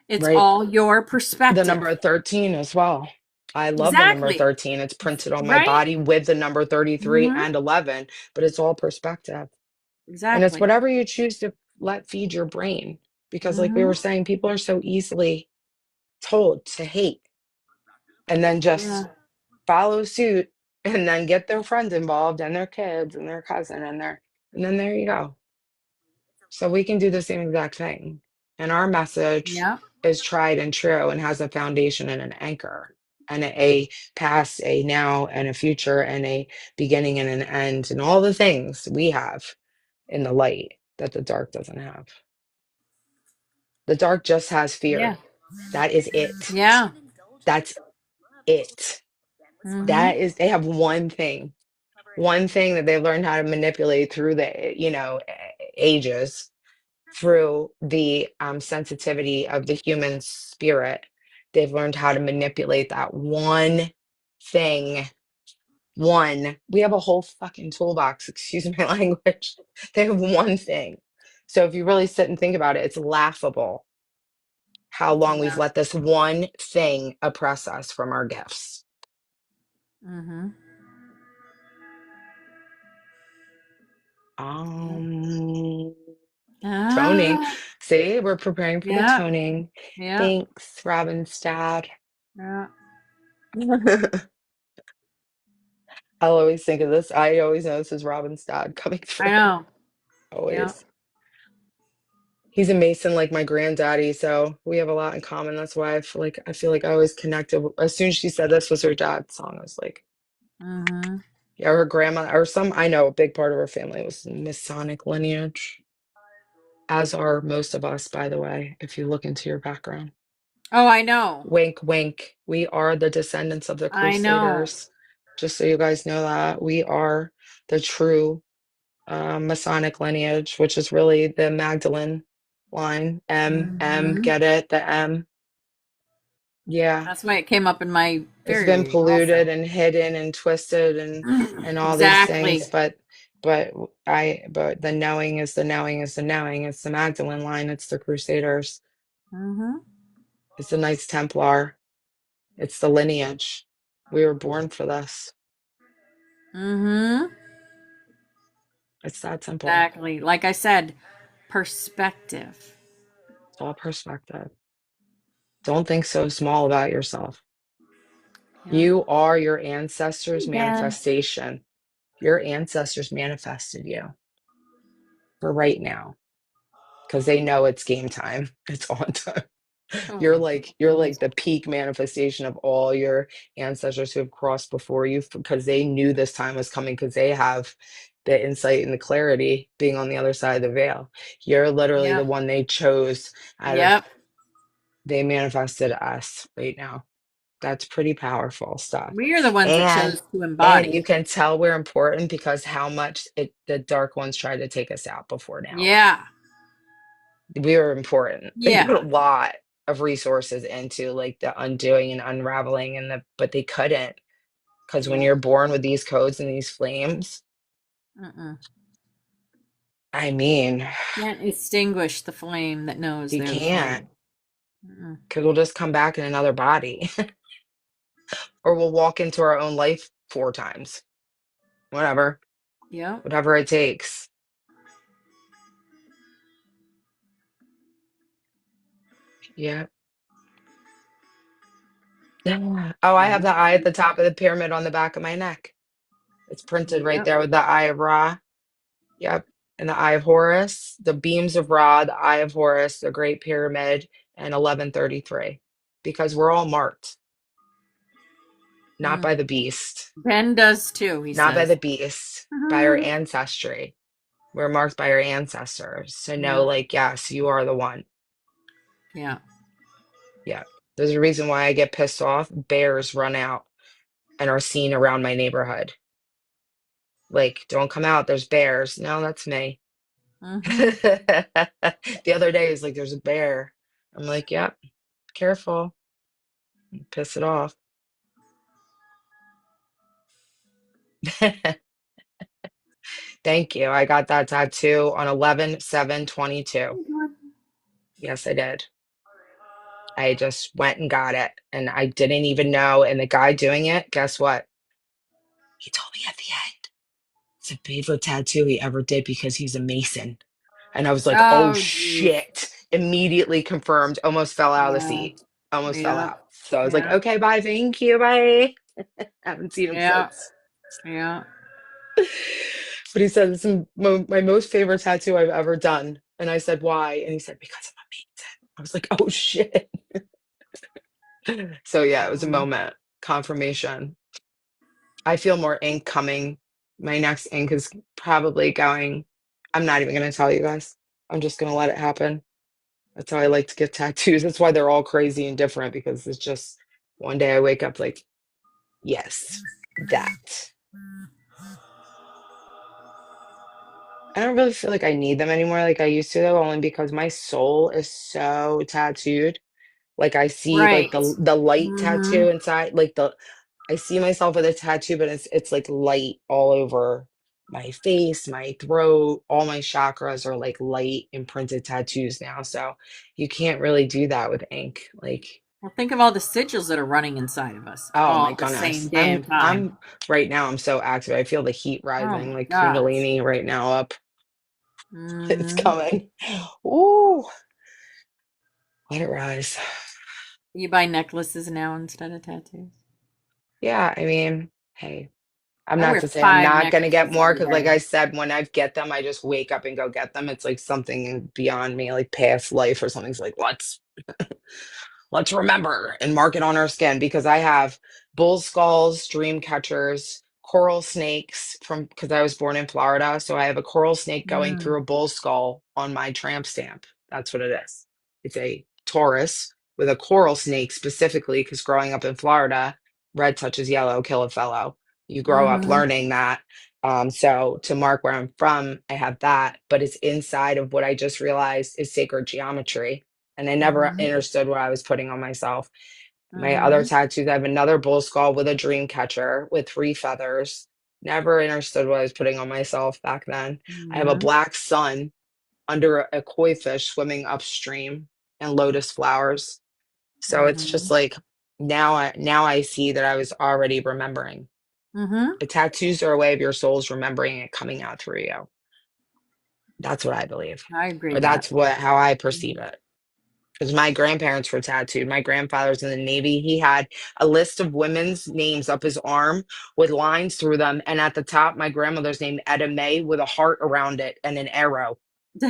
It's Right. all your The perspective. number 13 as well. I love the number Exactly. 13. It's printed on my Right? body with the number 33 Mm-hmm. and 11, but it's all perspective. And it's Exactly. whatever you choose to let feed your brain. Because, like we Mm-hmm. were saying, people are so easily told to hate and then just Yeah. follow suit and then get their friends involved and their kids and their cousin and then there you go. So we can do the same exact thing. And our message Yeah. is tried and true and has a foundation and an anchor and a past, a now, and a future, and a beginning and an end, and all the things we have in the light that the dark doesn't have. The dark just has Yeah. fear. That is it. Yeah. That's it. Mm-hmm. That is, they have one thing that they've learned how to manipulate through the, ages, through the sensitivity of the human spirit. They've learned how to manipulate that one thing One. We have a whole fucking toolbox, excuse my language. They have one thing. So if you really sit and think about it, it's laughable how long we've Yeah. let this one thing oppress us from our gifts. Mm-hmm. Um, Toning. Ah, See, we're preparing for the yeah, toning. yeah, Thanks, Robin Stad. yeah. I'll always think of this. I always know this is Robin's dad coming I through. know. Yeah. Always. He's a Mason like my granddaddy, so we have a lot in common. That's why I feel like I always connected. As soon as she said this was her dad's song, I was like, Mm-hmm. yeah, her grandma or some I know a big part of her family was Masonic lineage, as are most of us, by the way, if you look into your background. Oh, I know. Wink, wink. We are the descendants of the I know. Crusaders. Just so you guys know that we are the true Masonic lineage, which is really the Magdalene line. Mm-hmm. Get it? The M. Yeah. That's why it came up in my It's fairy been reading polluted also. and hidden and twisted and all these things, Exactly. but the knowing is the knowing is the knowing. It's the Magdalene line, it's the Crusaders, Mm-hmm. it's the Knights Templar, it's the lineage. We were born for this. Mm-hmm. It's that simple. Exactly. Like I said, perspective. It's all perspective. Don't think so small about yourself. Yeah. You are your ancestors' Yeah. manifestation. Your ancestors manifested you for right now because they know it's game time. It's on time. You're Oh, like you're like the peak manifestation of all your ancestors who have crossed before you because they knew this time was coming because they have the insight and the clarity being on the other side of the veil. You're literally the yep. one they chose out of Yep. they manifested us right now. That's pretty powerful stuff. We are the ones that And chose to and you embody. can tell we're important because how much the dark ones tried to take us out before now. Yeah. We were important. They put a Yeah. lot of resources into like the undoing and unraveling but they couldn't because when Yeah. you're born with these codes and these flames, Mm-mm. I mean, Can't extinguish the flame that knows you they're the can't flame. Mm-mm. because we'll just come back in another body or we'll walk into our own life 4 times. Whatever, Yep. whatever it takes. Yeah. Oh, I have the eye at the top of the pyramid on the back of my neck. It's printed right Yep. there with the eye of Ra. Yep. And the eye of Horus, the beams of Ra, the eye of Horus, the Great Pyramid, and 1133. Because we're all marked, not Mm. by the beast, Ben does too, he not by the says. beast, by our ancestry. We're marked by our ancestors. So know, Yeah. like, yes, you are the one. Yeah. Yeah. There's a reason why I get pissed off. Bears run out and are seen around my neighborhood. Like, don't come out, there's bears. No, that's me. Mm-hmm. The other day, it's like, there's a bear. I'm like, yep, careful. Piss it off. Thank you. I got that tattoo on 11/7/22. Yes, I did. I just went and got it, and I didn't even know. And the guy doing it, guess what? He told me at the end. It's a favorite tattoo he ever did because he's a Mason. And I was like, oh Oh, geez. shit. Immediately confirmed, almost fell out of the Yeah. seat. Almost fell Yeah. out. So I was like, Yeah. okay, bye, thank you, bye. Haven't seen him Yeah. since. Yeah. But he said, it's my most favorite tattoo I've ever done. And I said, why? And he said, because I'm a Mason. I was like, oh shit. So yeah, it was a Mhm. moment. Confirmation. I feel more ink coming. My next ink is probably going. I'm not even going to tell you guys. I'm just going to let it happen. That's how I like to get tattoos. That's why they're all crazy and different because it's just one day I wake up like, yes, that. I don't really feel like I need them anymore like I used to though, only because my soul is so tattooed. Like I see like Right. the light Mm-hmm. tattoo inside, like I see myself with a tattoo, but it's like light all over my face, my throat, all my chakras are like light imprinted tattoos now. So you can't really do that with ink. Like, Well, think of all the sigils that are running inside of us oh all my at the goodness. same damn time. I'm right now I'm so active. I feel the heat Oh rising my like gosh. Kundalini right now up. It's Mm-hmm. coming. Ooh, let it rise. You buy necklaces now instead of tattoos? Yeah, I mean, hey, I'm I not wear to say I'm 5 not gonna get necklaces more every because like day. I said, when I get them, I just wake up and go get them. It's like something beyond me, like past life or something. It's like, let's remember and mark it on our skin because I have bull skulls, dream catchers, coral snakes from because I was born in Florida. So I have a coral snake going Mm. through a bull skull on my tramp stamp. That's what it is. It's a Taurus with a coral snake specifically because growing up in Florida, red touches yellow, kill a fellow. You grow up Mm-hmm. learning that. So to mark where I'm from, I have that, but it's inside of what I just realized is sacred geometry and I never Mm-hmm. understood what I was putting on myself. My other Mm-hmm. tattoos, I have another bull skull with a dream catcher with 3 feathers. Never understood what I was putting on myself back then. I have a Mm-hmm. black sun under a koi fish swimming upstream and lotus flowers. So it's Mm-hmm. just like now I see that I was already remembering. Mm-hmm. The tattoos are a way of your soul's remembering it coming out through you. That's what I believe. I agree Or that. that's what how I perceive it. Because my grandparents were tattooed. My grandfather's in the Navy. He had a list of women's names up his arm with lines through them. And at the top, my grandmother's name, Etta May, with a heart around it and an arrow.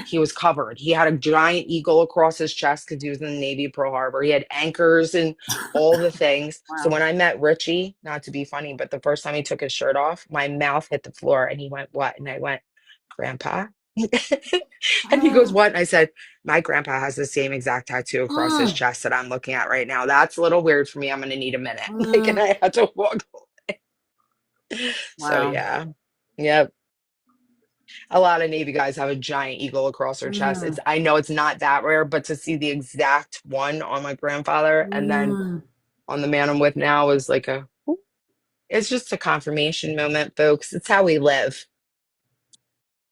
He was covered. He had a giant eagle across his chest because he was in the Navy, Pearl Harbor. He had anchors and all the things. So Wow. when I met Richie, not to be funny, but the first time he took his shirt off, my mouth hit the floor and he went, "What?" And I went, "Grandpa?" And he goes, "What?" And I said, "My grandpa has the same exact tattoo across his Mm. chest that I'm looking at right now. That's a little weird for me. I'm going to need a minute." Like, and Mm. I had to walk. So, Wow. yeah. Yep. A lot of Navy guys have a giant eagle across their chest. Mm. I know it's not that rare, but to see the exact one on my grandfather and then Mm. on the man I'm with now is like it's just a confirmation moment, folks. It's how we live.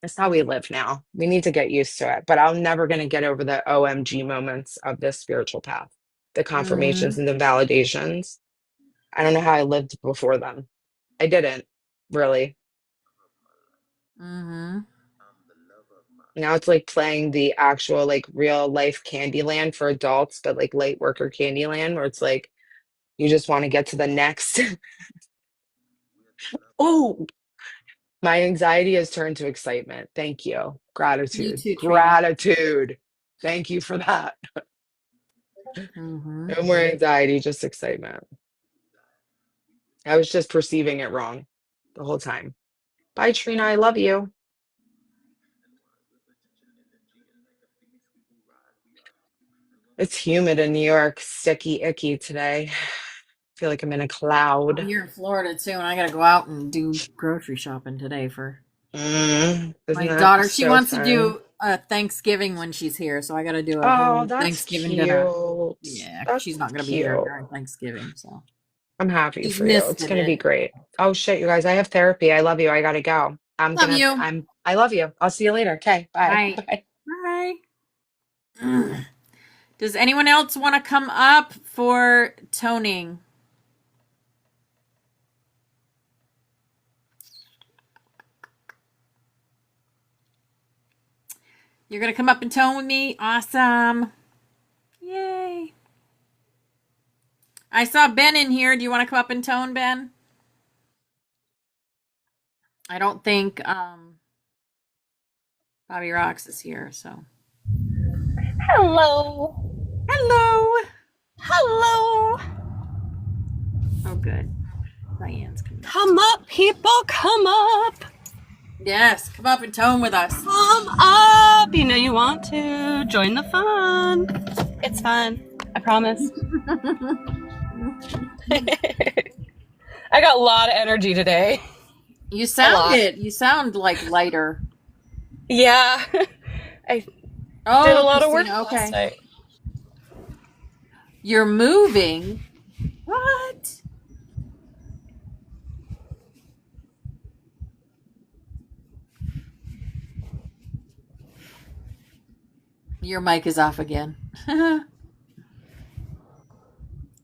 It's how we live now. We need to get used to it. But I'm never going to get over the OMG moments of this spiritual path, the confirmations Mm. and the validations. I don't know how I lived before them. I didn't really. Mm-hmm. Now it's like playing the actual, like, real life Candyland for adults, but like light worker Candyland, where it's like you just want to get to the next. Oh, my anxiety has turned to excitement. Thank you. You Gratitude. too, Trina. Gratitude. Thank you for that. Mm-hmm. No more anxiety, just excitement. I was just perceiving it wrong the whole time. Bye, Trina. I love you. It's humid in New York, sticky, icky today. I feel like I'm in a I'm cloud. here in Florida too, and I gotta go out and do grocery shopping today for Isn't my that daughter. She so wants to fun? do Thanksgiving when she's here, so I gotta do a Oh, whole that's Thanksgiving dinner. cute. Yeah, 'cause she's That's not gonna be here cute. during Thanksgiving, so I'm happy she's for you. missed It's a gonna be bit. great. Oh shit, you guys, I have therapy. I love you. I gotta go. Love you. I love you. I'll see you later. Okay, bye. Bye. Bye. Bye. Does anyone else want to come up for toning? You're gonna come up and tone with me? Awesome. Yay. I saw Ben in here. Do you want to come up and tone, Ben? I don't think Bobby Rocks is here, so. Hello. Hello. Hello. Oh, good. Diane's coming up. Come up, people. Come up. Yes, come up and tone with us. Come up. You know you want to. Join the fun. It's fun. I promise. I got a lot of energy today. You A lot. sound it. You sound like lighter. Yeah. I Oh, did a lot of work Christina, okay. last night. You're moving. What? Your mic is off again.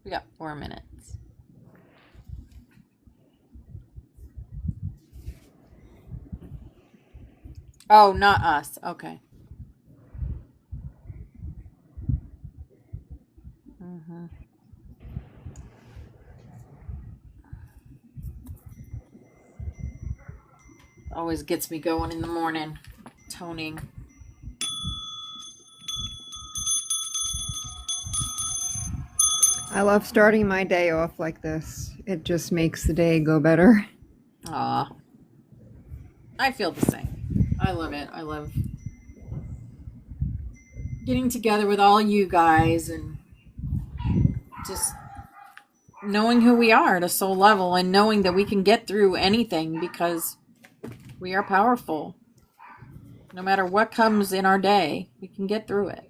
We got 4 minutes. Oh, not us. Okay. Always gets me going in the morning. Toning. I love starting my day off like this. It just makes the day go better. Aw. I feel the same. I love it. I love getting together with all you guys and just knowing who we are at a soul level and knowing that we can get through anything because we are powerful. No matter what comes in our day, we can get through it.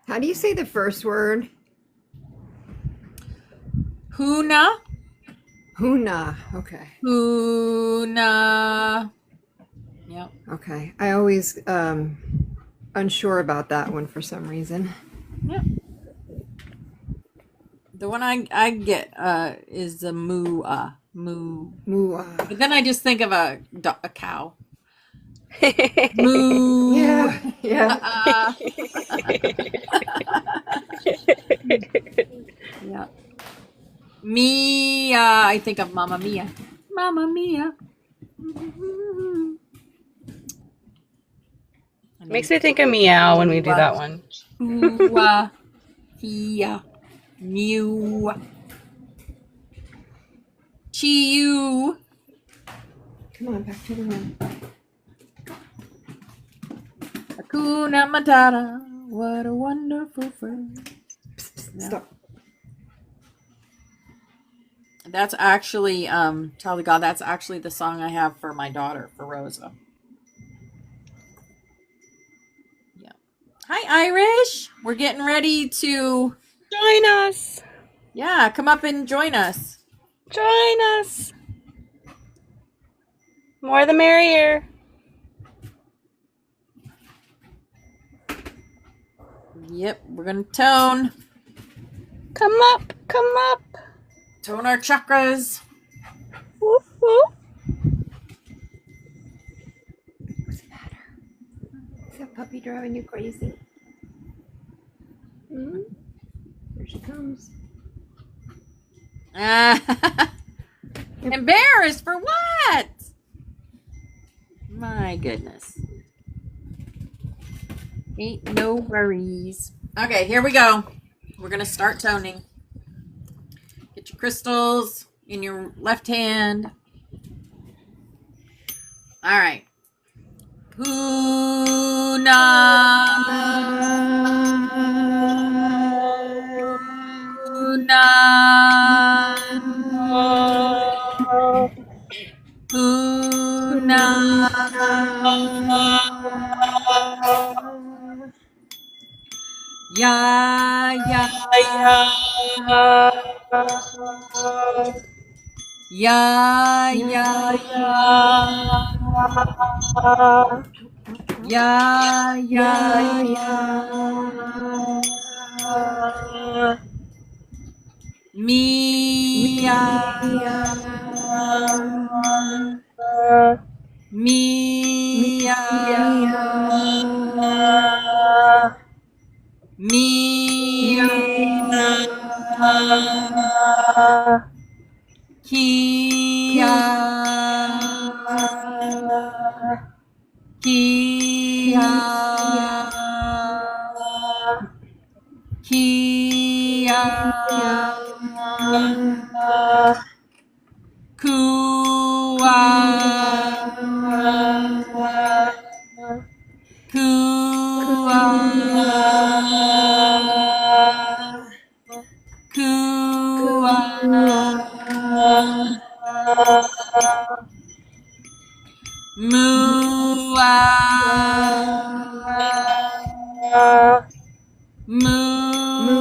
How do you say the first word? Huna. Huna. Okay. Huna. Yep. Okay. I always unsure about that one for some reason. Yep. The one I get is the moo. Moo. But then I just think of a cow. Moo. Yeah. Yeah. Yeah. Mia. I think of Mamma Mia. Mamma Mia. Makes me think of meow when we do that one. Ooh, Tia. Mew. Chiu. Come on, back to the room. Hakuna Matata. What a wonderful phrase. Stop. That's actually, Child of God, that's actually the song I have for my daughter, for Rosa. Yeah. Hi, Irish. We're getting ready to... Join us. Yeah, come up and join us. Join us. More the merrier. Yep, we're going to tone. Come up. Come up. Tone our chakras. Whoop, whoop. What's the matter? Is that puppy driving you crazy? Here she comes. Embarrassed for what? My goodness. Ain't no worries. Okay, here we go. We're going to start toning. Get your crystals in your left hand. All right. Puna. Puna. Ya, ya, ya, ya, ya, ya. Mia. Mia. Mia. Kia. Kia. Kia. Kua. Kua. Kua. Mua. Mua.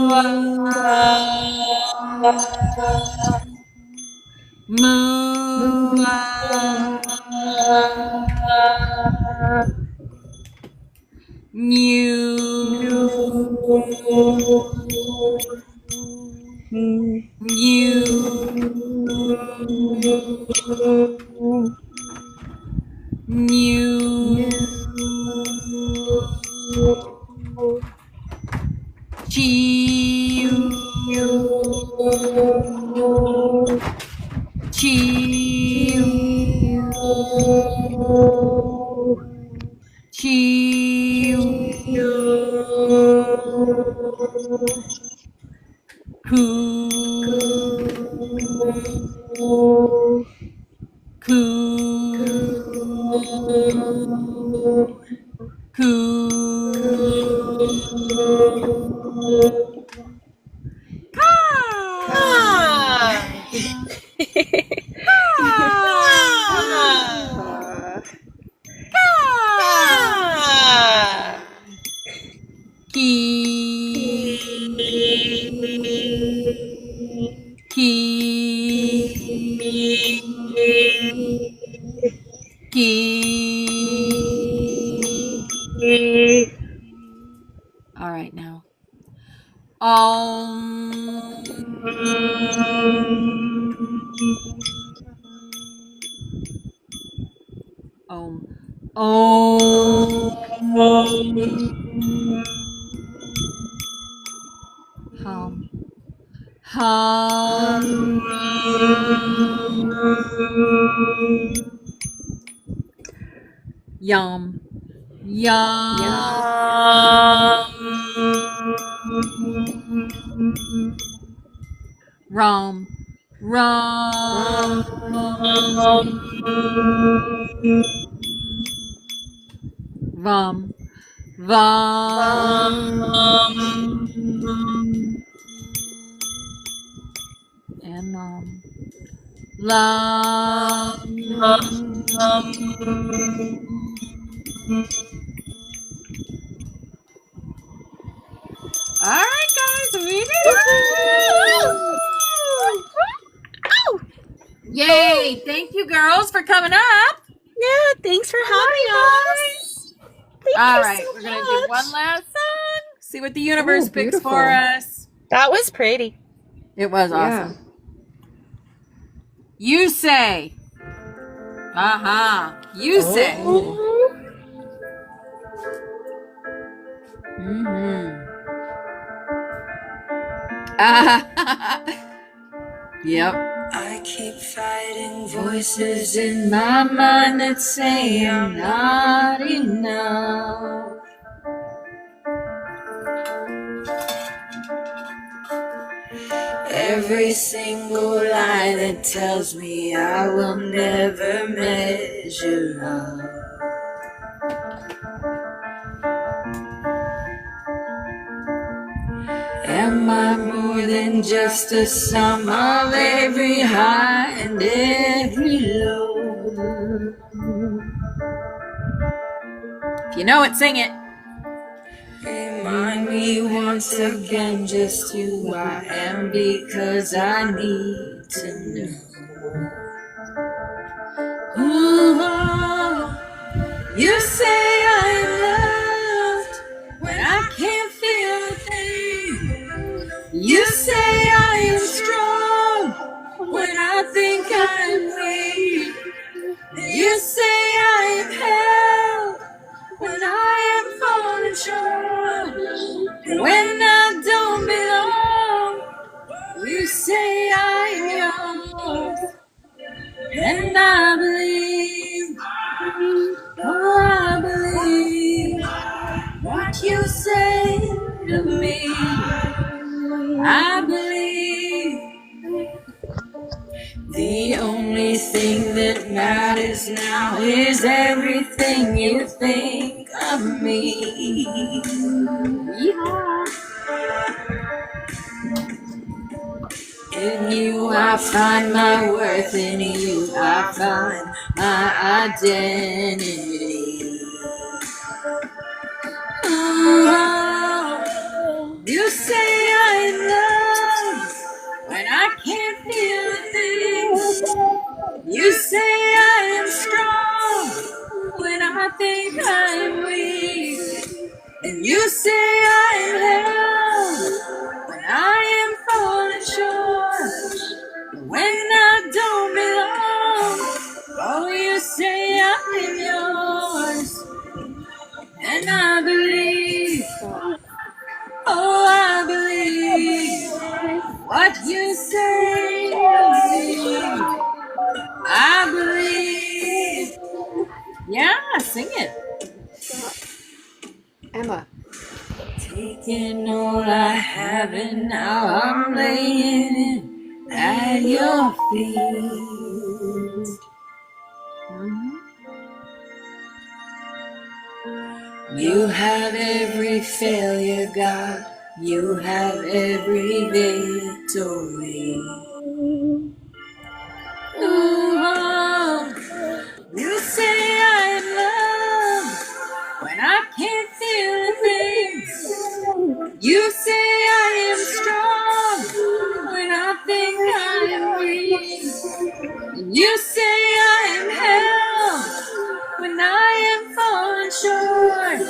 All right, now. Om. Om. Hum. Hum. Yum. Rum. Rum. And All right, guys, we did it. Yay! Thank you, girls, for coming up. Yeah, thanks for having us. All right, we're gonna do one last song. See what the universe picks beautiful. for us. That was pretty. It was Yeah. awesome. You say. You say. Yep. I keep fighting voices in my mind that say I'm not enough. Every single lie that tells me I will never measure up. Am I more than just a sum of every high and every low? If you know it, sing it. Remind me once again just who I am, because I need to know. Ooh, you say I'm loved when I can't feel a thing. You say I am strong when I think I'm weak. You say I am held when I am falling short. And when I don't belong, you say I am yours. And I believe, oh, I believe what you say to me. I believe the only thing that matters now is everything you think of me. In you I find my worth, in you I find my identity. Oh, you say I'm weak, and you say I'm held when I am falling short, when I don't belong. Oh, you say I'm yours, and I believe. Oh, I believe what you say of me. I believe. Yeah, sing it. Emma. Taking all I have and now I'm laying it at your feet. You have every failure, God. You have every victory. Ooh, you say I'm loved when I can't feel a thing. You say I am strong when I think I am weak. You say I am held when I am falling short,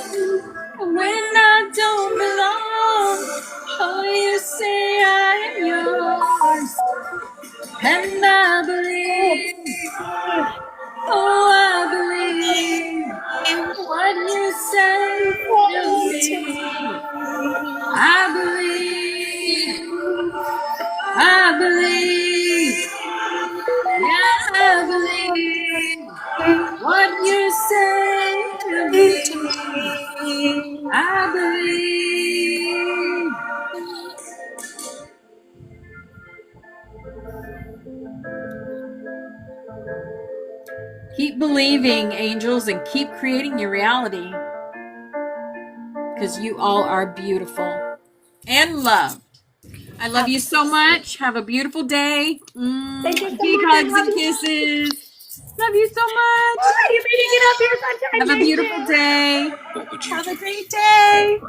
when I don't belong. Oh, you say I am yours, and I believe. Oh, I believe what you say to me. I believe. I believe. Yeah, I believe what you say to me. I believe. Keep believing, angels, and keep creating your reality, because you all are beautiful and loved. I love you so much. Have a beautiful day. Thank you so Big much. I hugs love and you. kisses. Love you so much. Oh, you're making it up here, Have Sunshine a beautiful Nation. day. Have a great day.